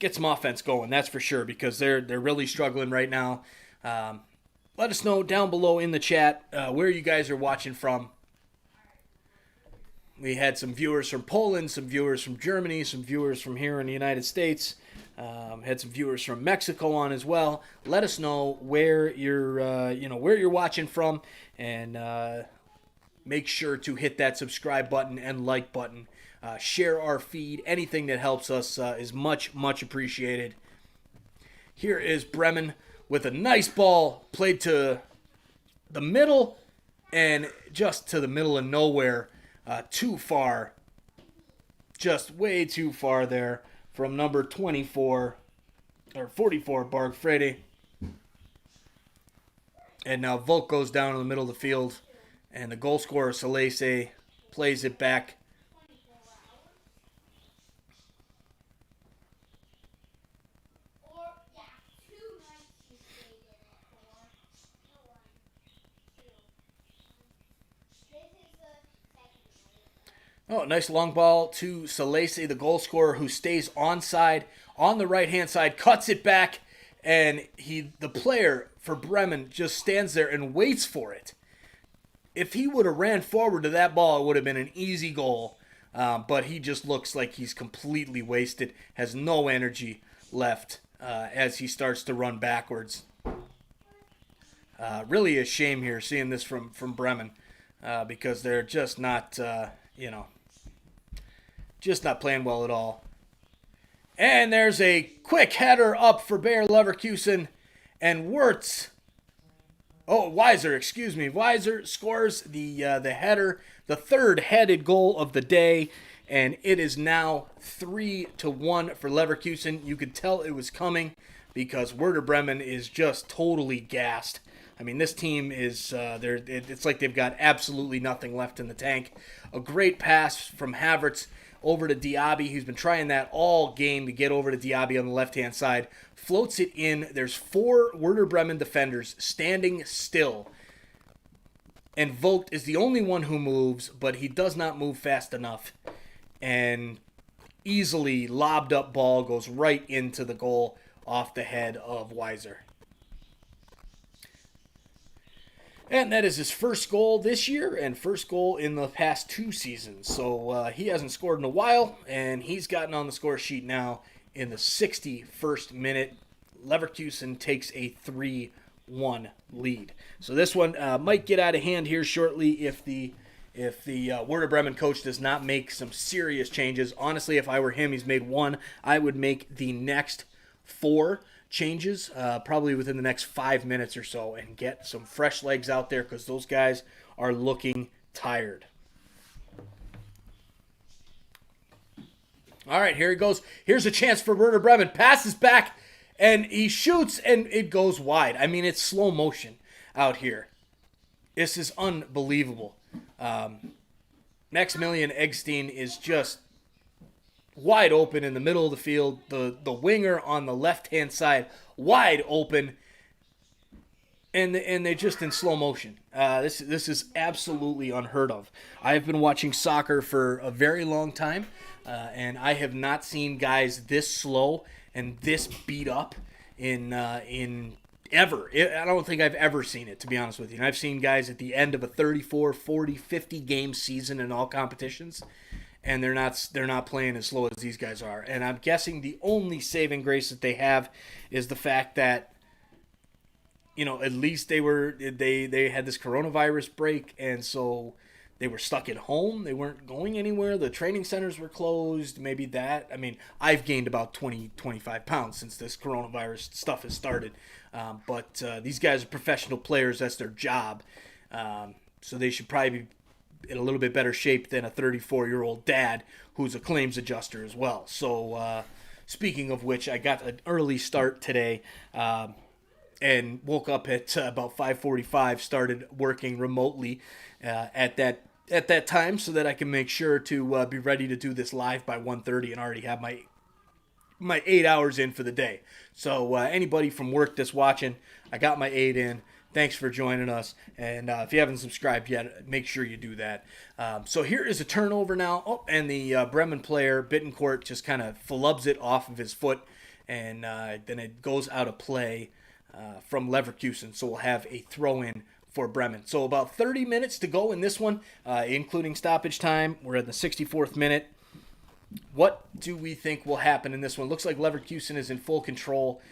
offense going, that's for sure, because they're really struggling right now. Let us know down below in the chat where you guys are watching from. We had some viewers from Poland, some viewers from Germany, some viewers from here in the United States. Had some viewers from Mexico on as well. Let us know where you're watching from, and make sure to hit that subscribe button and like button. Share our feed. Anything that helps us is much, much appreciated. Here is Bremen with a nice ball played to the middle and just to the middle of nowhere. Too far. Just way too far there from number 24 or 44, Barg Frede. And now Volk goes down in the middle of the field. And the goal scorer, Salese, plays it back. Oh, nice long ball to Salese, the goal scorer, who stays onside on the right-hand side, cuts it back, and the player for Bremen just stands there and waits for it. If he would have ran forward to that ball, it would have been an easy goal. But he just looks like he's completely wasted, has no energy left as he starts to run backwards. Really a shame here seeing this from Bremen because they're just not, just not playing well at all. And there's a quick header up for Bayer Leverkusen, and Weiser scores the header, the third headed goal of the day, and it is now 3-1 for Leverkusen. You could tell it was coming because Werder Bremen is just totally gassed. I mean, this team is it's like they've got absolutely nothing left in the tank. A great pass from Havertz over to Diaby, who's been trying that all game to get over to Diaby on the left-hand side. Floats it in. There's 4 Werder Bremen defenders standing still. And Vogt is the only one who moves, but he does not move fast enough. And easily lobbed up ball goes right into the goal off the head of Weiser. And that is his first goal this year and first goal in the past 2 seasons. So he hasn't scored in a while, and he's gotten on the score sheet now in the 61st minute. Leverkusen takes a 3-1 lead. So this one might get out of hand here shortly if the Werder Bremen coach does not make some serious changes. Honestly, if I were him, he's made 1. I would make the next 4 changes probably within the next 5 minutes or so and get some fresh legs out there because those guys are looking tired. All right, here he goes. Here's a chance for Werder Bremen. Passes back, and he shoots, and it goes wide. I mean, it's slow motion out here. This is unbelievable. Maximilian Eggstein is just wide open in the middle of the field. The winger on the left-hand side, wide open. And they're just in slow motion. This is absolutely unheard of. I've been watching soccer for a very long time, and I have not seen guys this slow and this beat up in ever. I don't think I've ever seen it, to be honest with you. And I've seen guys at the end of a 34, 40, 50 game season in all competitions, and they're not playing as slow as these guys are. And I'm guessing the only saving grace that they have is the fact that, at least they had this coronavirus break, and so they were stuck at home. They weren't going anywhere. The training centers were closed. Maybe that. I mean, I've gained about 20, 25 pounds since this coronavirus stuff has started. But these guys are professional players. That's their job. So they should probably be in a little bit better shape than a 34-year-old dad who's a claims adjuster as well. So speaking of which, I got an early start today. And woke up at about 5:45, started working remotely at that time so that I can make sure to be ready to do this live by 1:30 and already have my 8 hours in for the day. So anybody from work that's watching, I got my 8 in. Thanks for joining us. And if you haven't subscribed yet, make sure you do that. So here is a turnover now. Oh, and the Bremen player, Bittencourt, just kind of flubs it off of his foot, and then it goes out of play from Leverkusen. So we'll have a throw-in for Bremen. So about 30 minutes to go in this one, including stoppage time. We're at the 64th minute. What do we think will happen in this one? Looks like Leverkusen is in full control.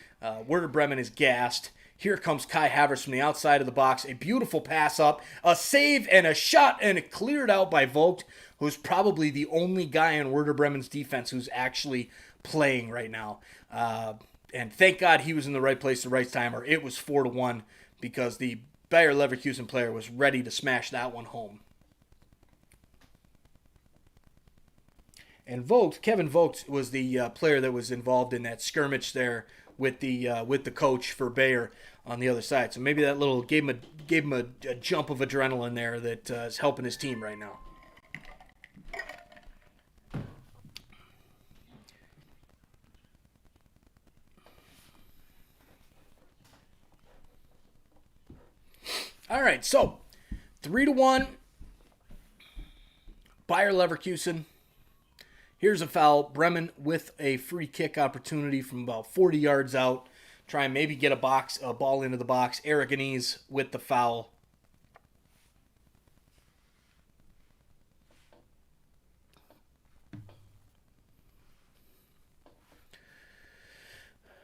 Werder Bremen is gassed. Here comes Kai Havertz from the outside of the box. A beautiful pass up, a save, and a shot, and it cleared out by Vogt, who's probably the only guy in Werder Bremen's defense who's actually playing right now. And thank God he was in the right place at the right time, or it was 4-1 because the Bayer Leverkusen player was ready to smash that one home. And Kevin Vogt was the player that was involved in that skirmish there with the coach for Bayer on the other side. So maybe that little gave him a jump of adrenaline there that is helping his team right now. All right, so 3-1. Bayer Leverkusen. Here's a foul. Bremen with a free kick opportunity from about 40 yards out. Try and maybe get a ball into the box. Aragonese with the foul.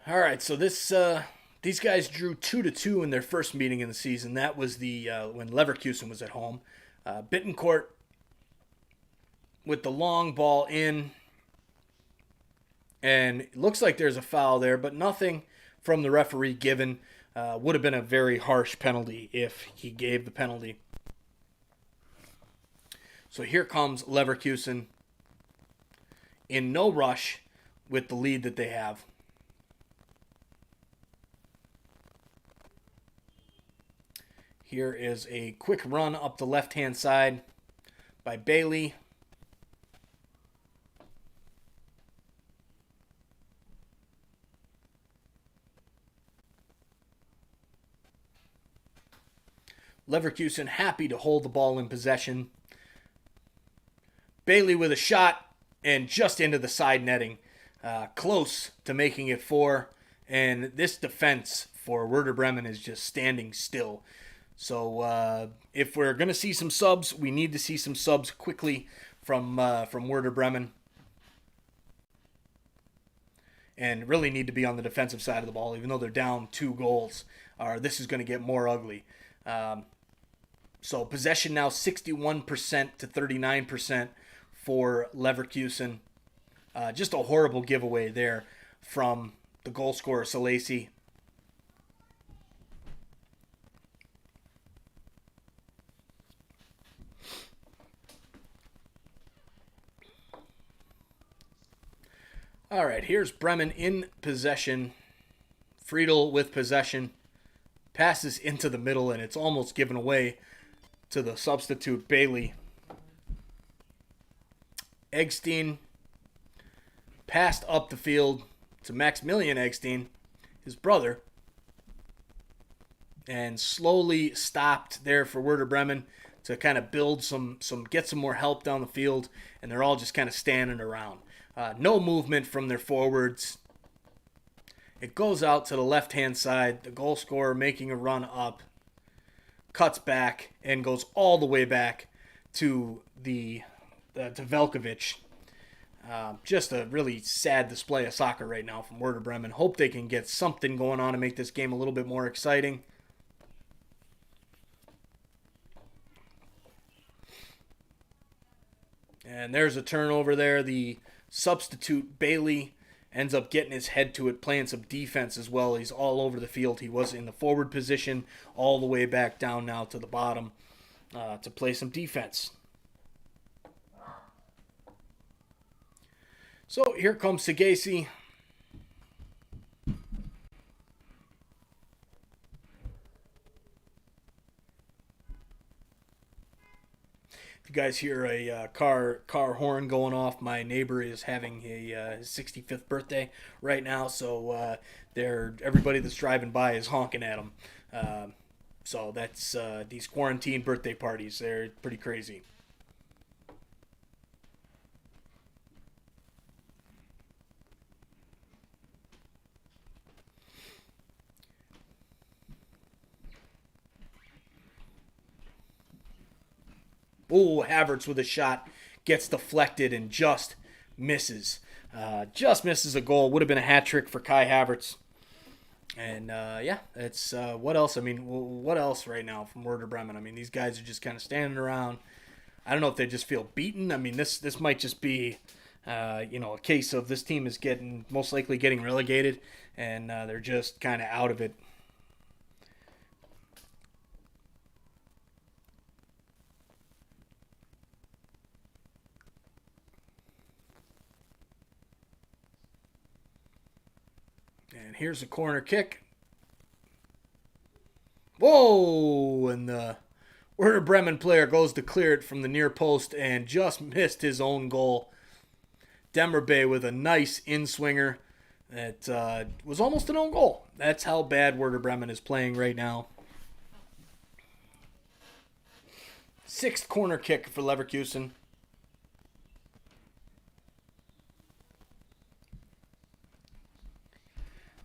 All right, so these guys drew 2-2 in their first meeting in the season. That was the when Leverkusen was at home. Bittencourt with the long ball in, and it looks like there's a foul there, but nothing from the referee given. Would have been a very harsh penalty if he gave the penalty. So here comes Leverkusen in no rush with the lead that they have. Here is a quick run up the left-hand side by Bailey. Leverkusen happy to hold the ball in possession. Bailey with a shot and just into the side netting. Close to making it 4. And this defense for Werder Bremen is just standing still. So if we're going to see some subs, we need to see some subs quickly from Werder Bremen. And really need to be on the defensive side of the ball, even though they're down 2 goals. This is going to get more ugly. So possession now 61% to 39% for Leverkusen. Just a horrible giveaway there from the goal scorer, Salesi. All right, here's Bremen in possession. Friedel with possession. Passes into the middle, and it's almost given away to the substitute, Bailey. Eggstein passed up the field to Maximilian Eggstein, his brother, and slowly stopped there for Werder Bremen to kind of build get some more help down the field, and they're all just kind of standing around. No movement from their forwards. It goes out to the left-hand side. The goal scorer making a run up, cuts back, and goes all the way back to to Velkovic. Just a really sad display of soccer right now from Werder Bremen. Hope they can get something going on to make this game a little bit more exciting. And there's a turnover there. The substitute, Bailey, ends up getting his head to it, playing some defense as well. He's all over the field. He was in the forward position, all the way back down now to the bottom to play some defense. So here comes Sagasi. You guys hear a car horn going off. My neighbor is having his 65th birthday right now, so everybody that's driving by is honking at him. So that's these quarantine birthday parties. They're pretty crazy. Oh, Havertz with a shot gets deflected and just misses. Just misses a goal. Would have been a hat trick for Kai Havertz. And it's what else? I mean, what else right now from Werder Bremen? I mean, these guys are just kind of standing around. I don't know if they just feel beaten. I mean, this might just be a case of this team is most likely getting relegated, and they're just kind of out of it. And here's a corner kick. Whoa! And the Werder Bremen player goes to clear it from the near post and just missed his own goal. Demerbe with a nice in-swinger that was almost an own goal. That's how bad Werder Bremen is playing right now. 6th corner kick for Leverkusen.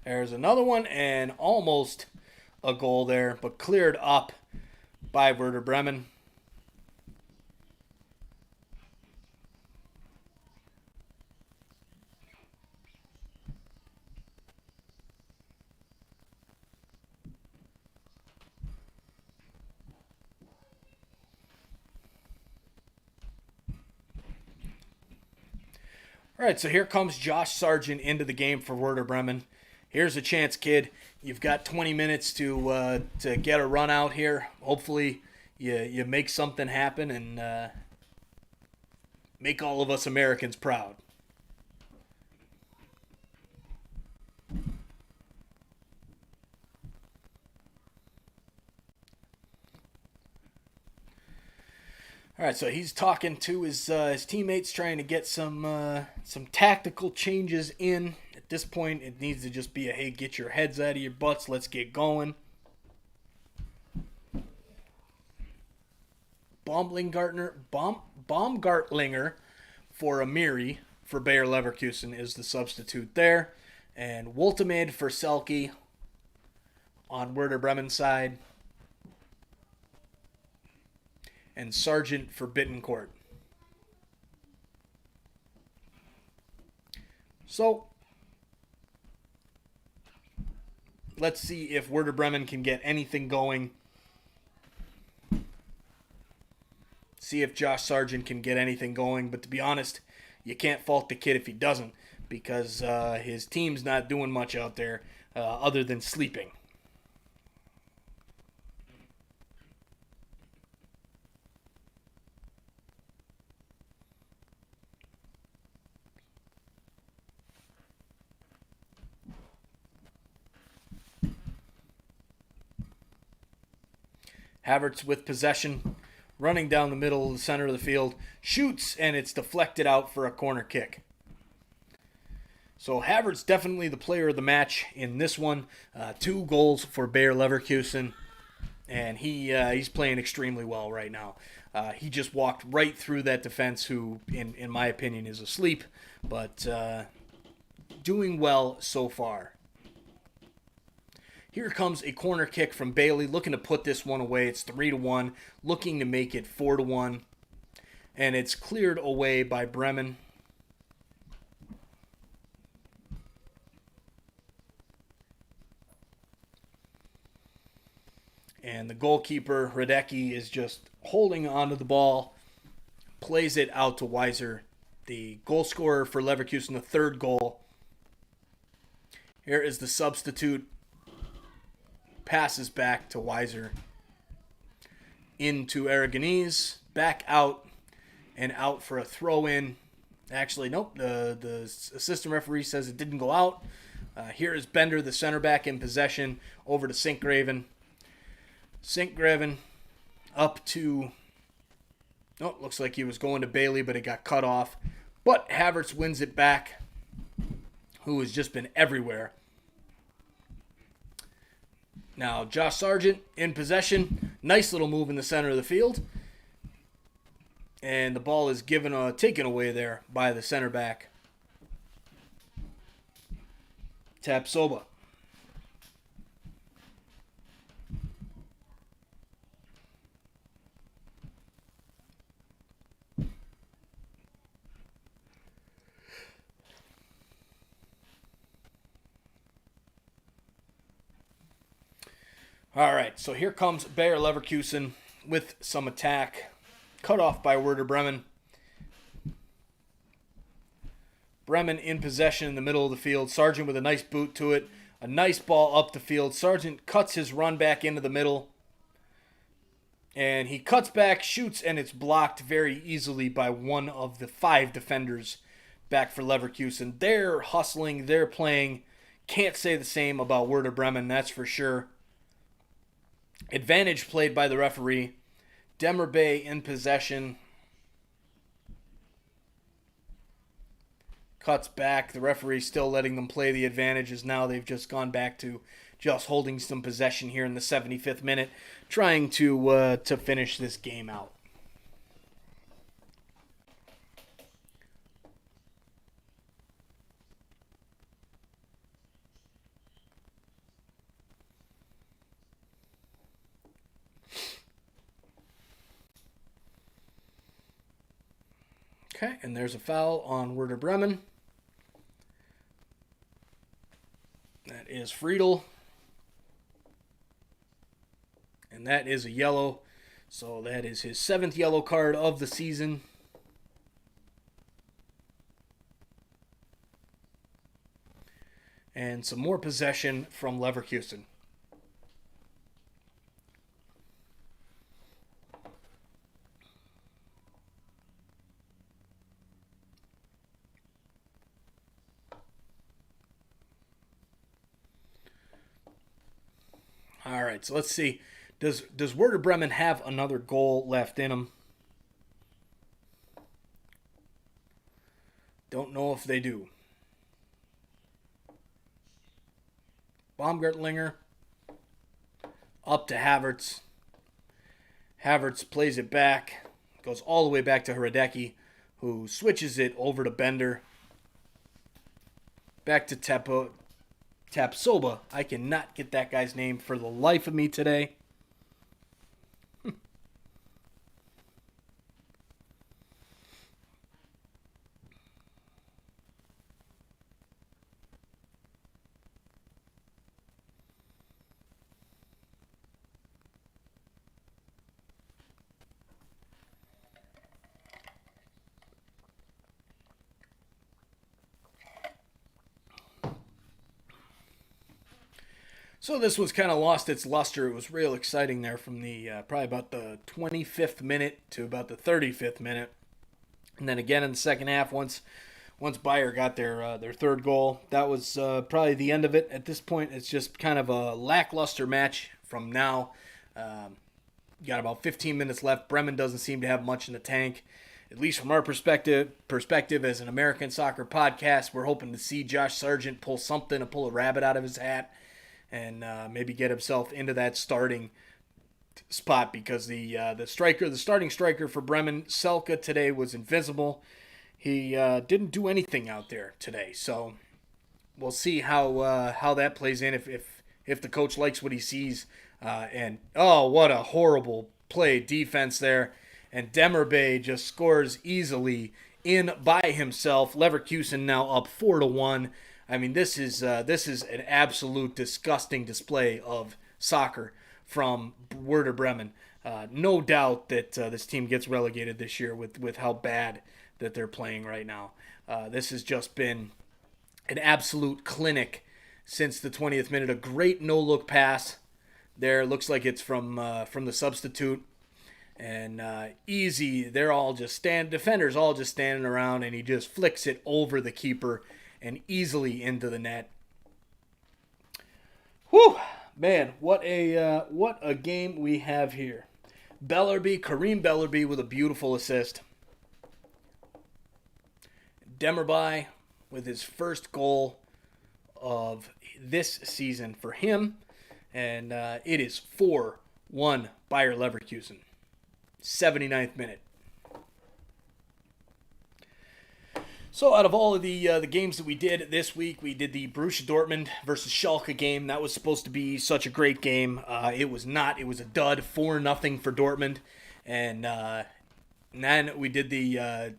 There's another one, and almost a goal there, but cleared up by Werder Bremen. All right, so here comes Josh Sargent into the game for Werder Bremen. Here's a chance, kid. You've got 20 minutes to get a run out here. Hopefully, you make something happen and make all of us Americans proud. All right, so he's talking to his teammates, trying to get some tactical changes in. At this point, it needs to just be a hey, get your heads out of your butts, let's get going. Baumgartlinger for Amiri for Bayer Leverkusen is the substitute there, and Woltemade for Selke on Werder Bremen side, and Sargent for Bittencourt. So, let's see if Werder Bremen can get anything going. See if Josh Sargent can get anything going. But to be honest, you can't fault the kid if he doesn't, because his team's not doing much out there other than sleeping. Havertz with possession, running down the middle of the center of the field, shoots, and it's deflected out for a corner kick. So Havertz definitely the player of the match in this one. 2 goals for Bayer Leverkusen, and he's playing extremely well right now. He just walked right through that defense, who, in my opinion, is asleep, but doing well so far. Here comes a corner kick from Bailey, looking to put this one away. It's 3-1, looking to make it 4-1. And it's cleared away by Bremen. And the goalkeeper, Radecki, is just holding onto the ball, plays it out to Weiser, the goal scorer for Leverkusen, the 3rd goal. Here is the substitute. Passes back to Weiser. Into Aragonese. Back out. And out for a throw-in. Actually, nope. The assistant referee says it didn't go out. Here is Bender, the center back, in possession. Over to Sinkgraven. Sinkgraven up to... Oh, looks like he was going to Bailey, but it got cut off. But Havertz wins it back. Who has just been everywhere. Now, Josh Sargent in possession. Nice little move in the center of the field. And the ball is taken away there by the center back. Tapsoba. All right, so here comes Bayer Leverkusen with some attack. Cut off by Werder Bremen. Bremen in possession in the middle of the field. Sargent with a nice boot to it. A nice ball up the field. Sargent cuts his run back into the middle. And he cuts back, shoots, and it's blocked very easily by one of the 5 defenders back for Leverkusen. They're hustling, they're playing. Can't say the same about Werder Bremen, that's for sure. Advantage played by the referee. Demirbe in possession. Cuts back. The referee still letting them play the advantage, as now they've just gone back to just holding some possession here in the 75th minute, trying to finish this game out. Okay, and there's a foul on Werder Bremen. That is Friedel. And that is a yellow. So that is his 7th yellow card of the season. And some more possession from Leverkusen. All right, so let's see. Does Werder Bremen have another goal left in them? Don't know if they do. Baumgartlinger up to Havertz. Havertz plays it back. Goes all the way back to Hradecki, who switches it over to Bender. Back to Tapsoba. I cannot get that guy's name for the life of me today. So this was kind of lost its luster. It was real exciting there from the probably about the 25th minute to about the 35th minute. And then again in the second half, once Bayer got their third goal, that was probably the end of it. At this point, it's just kind of a lackluster match from now. Got about 15 minutes left. Bremen doesn't seem to have much in the tank. At least from our perspective as an American soccer podcast, we're hoping to see Josh Sargent pull a rabbit out of his hat, and maybe get himself into that starting spot, because the starting striker for Bremen, Selke, today was invisible. He didn't do anything out there today, so we'll see how that plays in if the coach likes what he sees. And what a horrible play defense there, and Demirbe just scores easily in by himself. Leverkusen now up 4-1. I mean, this is an absolute disgusting display of soccer from Werder Bremen. No doubt that this team gets relegated this year with how bad that they're playing right now. This has just been an absolute clinic since the 20th minute. A great no-look pass there. Looks like it's from the substitute. And easy, they're all just defenders all just standing around, and he just flicks it over the keeper and easily into the net. Whew, man, what a game we have here. Kareem Bellerby with a beautiful assist. Demirbe with his first goal of this season for him, and it is 4-1 Bayer Leverkusen. 79th minute. So out of all of the games that we did this week, we did the Borussia Dortmund versus Schalke game. That was supposed to be such a great game. It was not. It was a dud, 4-0 for Dortmund. And then we did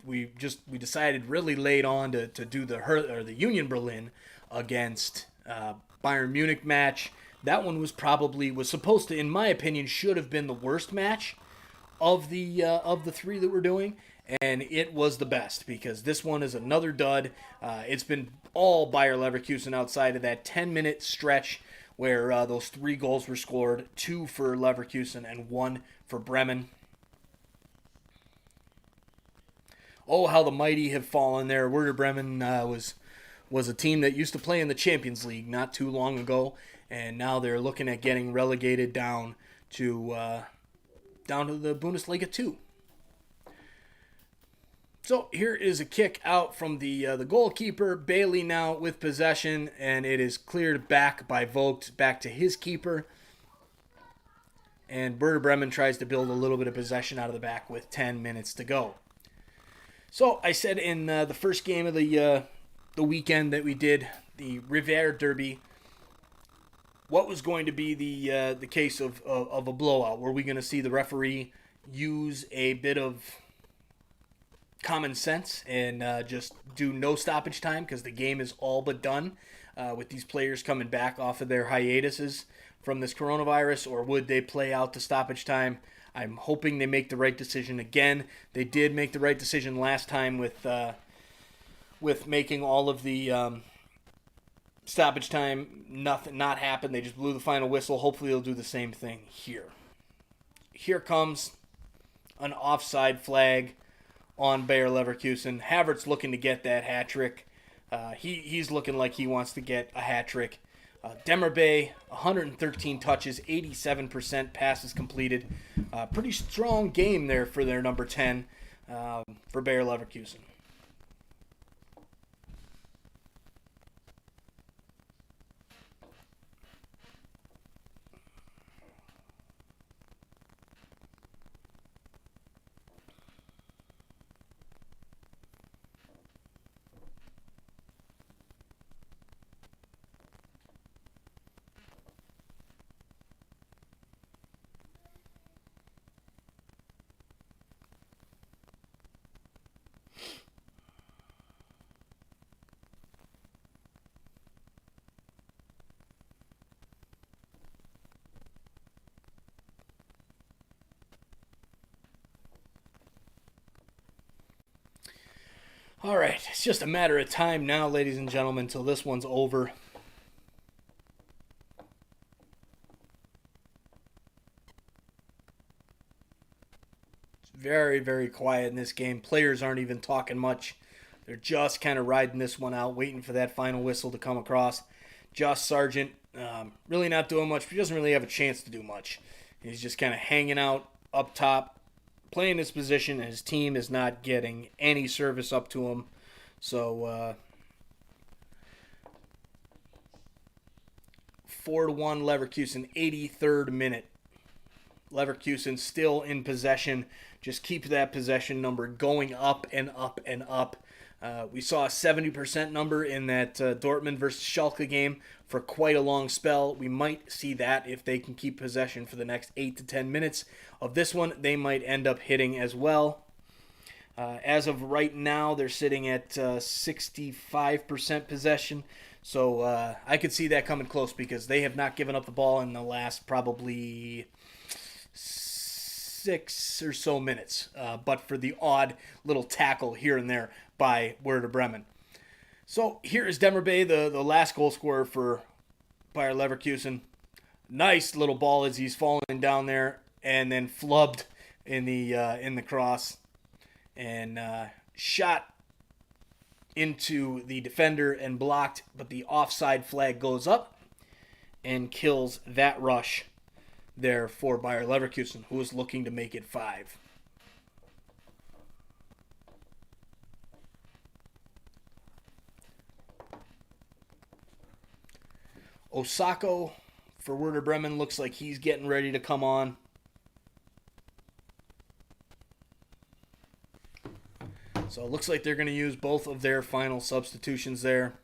we decided really late on to do the Union Berlin against Bayern Munich match. That one was supposed to, in my opinion, should have been the worst match of the three that we're doing. And it was the best, because this one is another dud. It's been all Bayer Leverkusen outside of that 10-minute stretch where those 3 goals were scored, 2 for Leverkusen and 1 for Bremen. Oh, how the mighty have fallen there. Werder Bremen was a team that used to play in the Champions League not too long ago, and now they're looking at getting relegated down to the Bundesliga 2. So here is a kick out from the goalkeeper. Bailey now with possession, and it is cleared back by Vogt, back to his keeper. And Werder Bremen tries to build a little bit of possession out of the back with 10 minutes to go. So I said in the first game of the weekend that we did, the Riviera Derby, what was going to be the case of a blowout? Were we going to see the referee use a bit of common sense and just do no stoppage time because the game is all but done with these players coming back off of their hiatuses from this coronavirus, or would they play out the stoppage time? I'm hoping they make the right decision again. They did make the right decision last time with making all of the stoppage time not happen. They just blew the final whistle. Hopefully they'll do the same thing here. Here comes an offside flag on Bayer Leverkusen. Havertz looking to get that hat trick. He's looking like he wants to get a hat trick. Demerbe, 113 touches, 87% passes completed. Pretty strong game there for their number 10 for Bayer Leverkusen. All right, it's just a matter of time now, ladies and gentlemen, until this one's over. It's very, very quiet in this game. Players aren't even talking much. They're just kind of riding this one out, waiting for that final whistle to come across. Josh Sargent, really not doing much, but he doesn't really have a chance to do much. He's just kind of hanging out up top, playing his position, and his team is not getting any service up to him. So 4-1 Leverkusen, 83rd minute. Leverkusen still in possession. Just keep that possession number going up and up and up. We saw a 70% number in that Dortmund versus Schalke game for quite a long spell. We might see that if they can keep possession for the next 8 to 10 minutes of this one. They might end up hitting as well. As of right now, they're sitting at 65% possession. So I could see that coming close because they have not given up the ball in the last probably 6 or so minutes, but for the odd little tackle here and there by Werder Bremen. So here is Demerbe, the last goal scorer for Bayer Leverkusen. Nice little ball as he's falling down there and then flubbed in the cross and shot into the defender and blocked, but the offside flag goes up and kills that rush there for Bayer Leverkusen, who is looking to make it 5. Osako for Werder Bremen looks like he's getting ready to come on. So it looks like they're going to use both of their final substitutions there.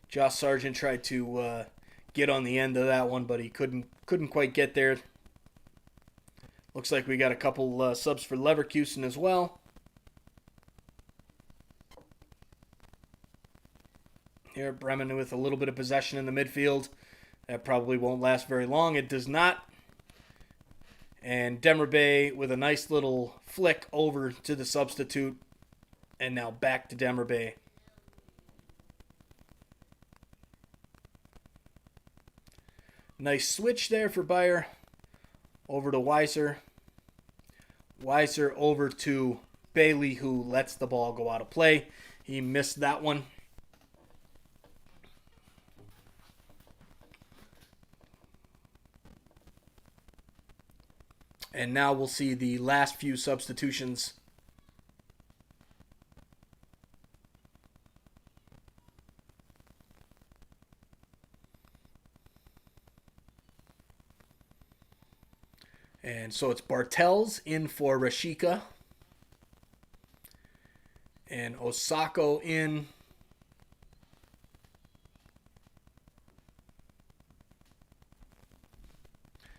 Josh Sargent tried to get on the end of that one, but he couldn't quite get there. Looks like we got a couple subs for Leverkusen as well. Here, Bremen with a little bit of possession in the midfield. That probably won't last very long. It does not. And Demerbe with a nice little flick over to the substitute. And now back to Demerbe. Nice switch there for Bayer. Over to Weiser. Weiser over to Bailey, who lets the ball go out of play. He missed that one. And now we'll see the last few substitutions. And so it's Bartels in for Rashika. And Osako in.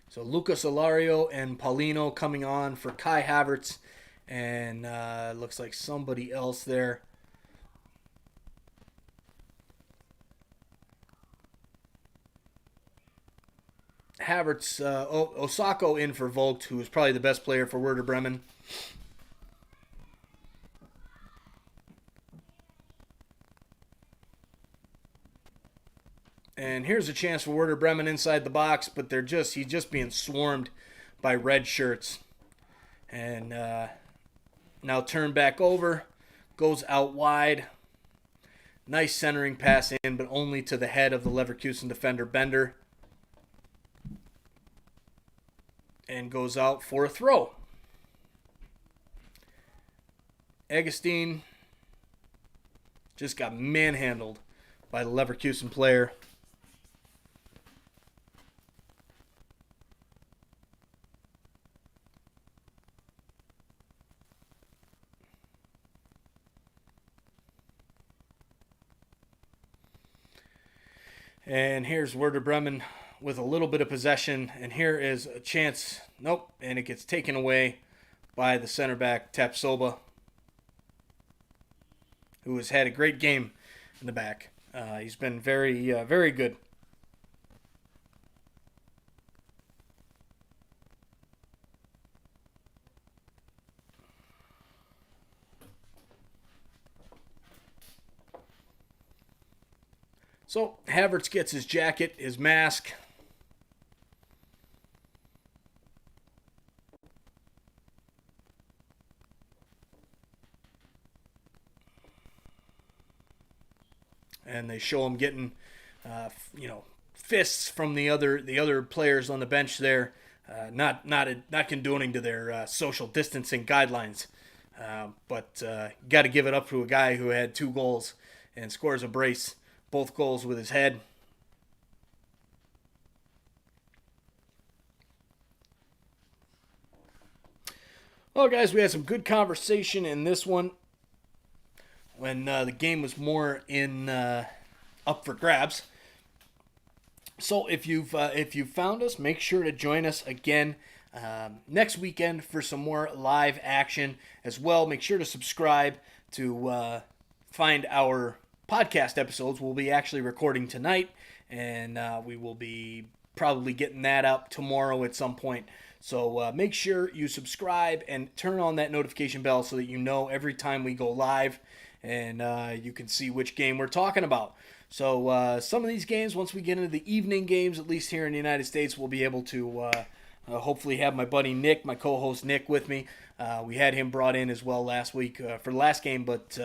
So Lucas Alario and Paulino coming on for Kai Havertz. And looks like somebody else there. Havertz, Osako in for Vogt, who is probably the best player for Werder Bremen. And here's a chance for Werder Bremen inside the box, but he's just being swarmed by red shirts. And now turn back over, goes out wide. Nice centering pass in, but only to the head of the Leverkusen defender, Bender. And goes out for a throw. Eggestein just got manhandled by the Leverkusen player. And here's Werder Bremen with a little bit of possession. And here is a chance. Nope. And it gets taken away by the center back, Tapsoba, who has had a great game in the back. He's been very, very good. So Havertz gets his jacket, his mask. And they show him getting, fists from the other players on the bench there, not condoning to their social distancing guidelines. But got to give it up to a guy who had 2 goals and scores a brace. Both goals with his head. Well, guys, we had some good conversation in this one when the game was more in up for grabs. So if you've found us, make sure to join us again next weekend for some more live action as well. Make sure to subscribe to find our podcast episodes. We'll be actually recording tonight, and we will be probably getting that up tomorrow at some point. So make sure you subscribe and turn on that notification bell so that you know every time we go live, and you can see which game we're talking about. So some of these games, once we get into the evening games, at least here in the United States, we'll be able to hopefully have my buddy Nick, my co-host Nick, with me. We had him brought in as well last week for the last game, but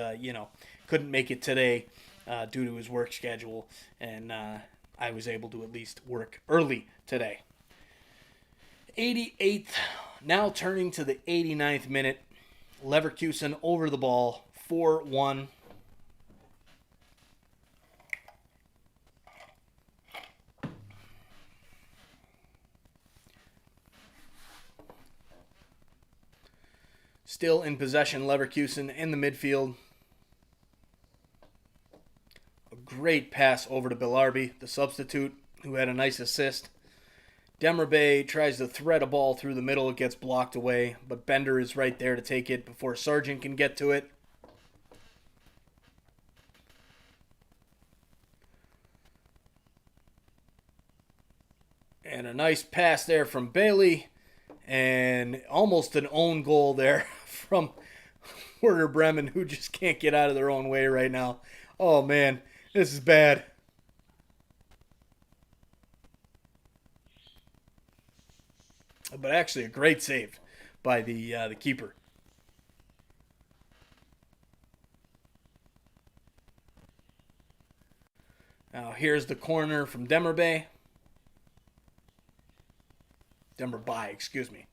couldn't make it today due to his work schedule, and I was able to at least work early today. 88th, now turning to the 89th minute. Leverkusen over the ball, 4-1. Still in possession, Leverkusen in the midfield. A great pass over to Belarbi, the substitute, who had a nice assist. Demirbe tries to thread a ball through the middle. It gets blocked away, but Bender is right there to take it before Sargent can get to it. And a nice pass there from Bailey. And almost an own goal there from Werder Bremen, who just can't get out of their own way right now. Oh, man, this is bad. But actually a great save by the keeper. Now here's the corner from Demirbe. Excuse me.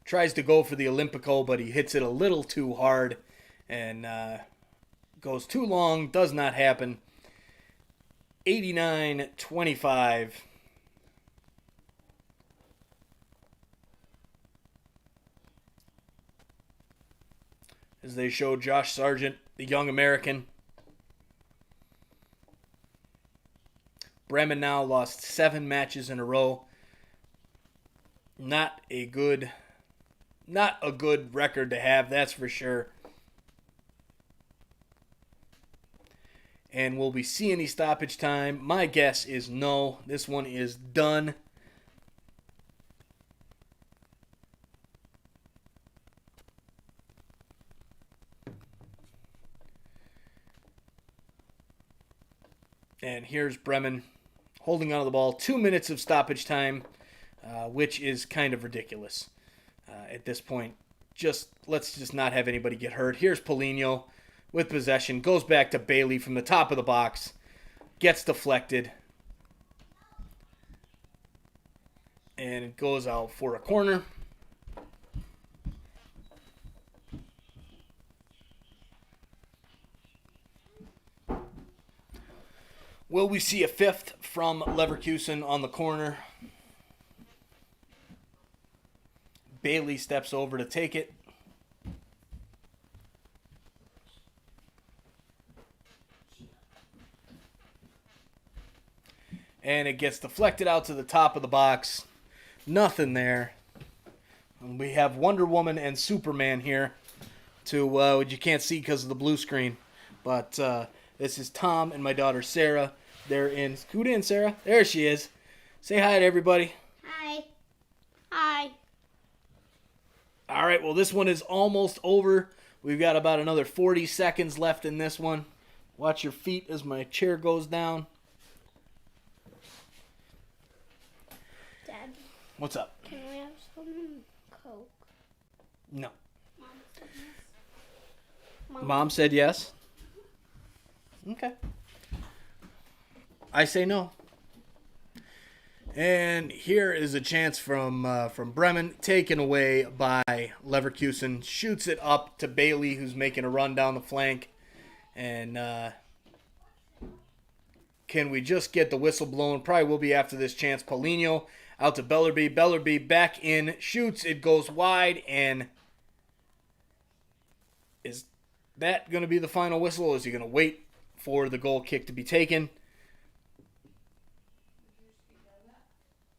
Tries to go for the Olympico, but he hits it a little too hard and goes too long. Does not happen. 89-25. As they show Josh Sargent, the young American. Bremen now lost 7 matches in a row. Not a good Not a good record to have, that's for sure. And will we see any stoppage time? My guess is no. This one is done. And here's Bremen holding onto the ball. 2 minutes of stoppage time, which is kind of ridiculous at this point. Let's just not have anybody get hurt. Here's Paulinho with possession. Goes back to Bailey from the top of the box. Gets deflected. And it goes out for a corner. Will we see a fifth from Leverkusen on the corner? Bailey steps over to take it. And it gets deflected out to the top of the box. Nothing there. And we have Wonder Woman and Superman here to you can't see because of the blue screen. But this is Tom and my daughter Sarah. They're in. Scoot in, Sarah. There she is. Say hi to everybody. Hi. Hi. All right, well, this one is almost over. We've got about another 40 seconds left in this one. Watch your feet as my chair goes down. Dad. What's up? Can we have some Coke? No. Mom said yes. Mom said yes? Okay. I say no. And here is a chance from Bremen, taken away by Leverkusen. Shoots it up to Bailey, who's making a run down the flank. And can we just get the whistle blown? Probably will be after this chance. Paulinho out to Bellerby. Bellerby back in, shoots. It goes wide. And is that going to be the final whistle, or is he going to wait for the goal kick to be taken?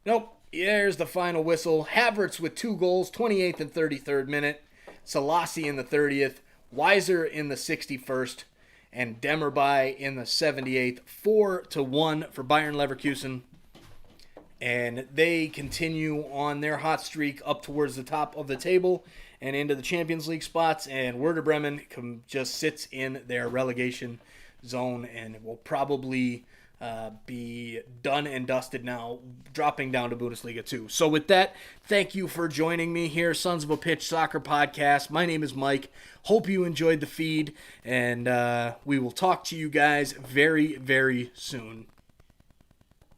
Nope. There's the final whistle. Havertz with 2 goals, 28th and 33rd minute. Selassie in the 30th. Weiser in the 61st. And Demirbai in the 78th. 4-1 for Bayern Leverkusen. And they continue on their hot streak up towards the top of the table and into the Champions League spots. And Werder Bremen just sits in their relegation zone and will probably be done and dusted now, dropping down to Bundesliga 2. So with that, thank you for joining me here, Sons of a Pitch Soccer Podcast. My name is Mike. Hope you enjoyed the feed, and we will talk to you guys very, very soon.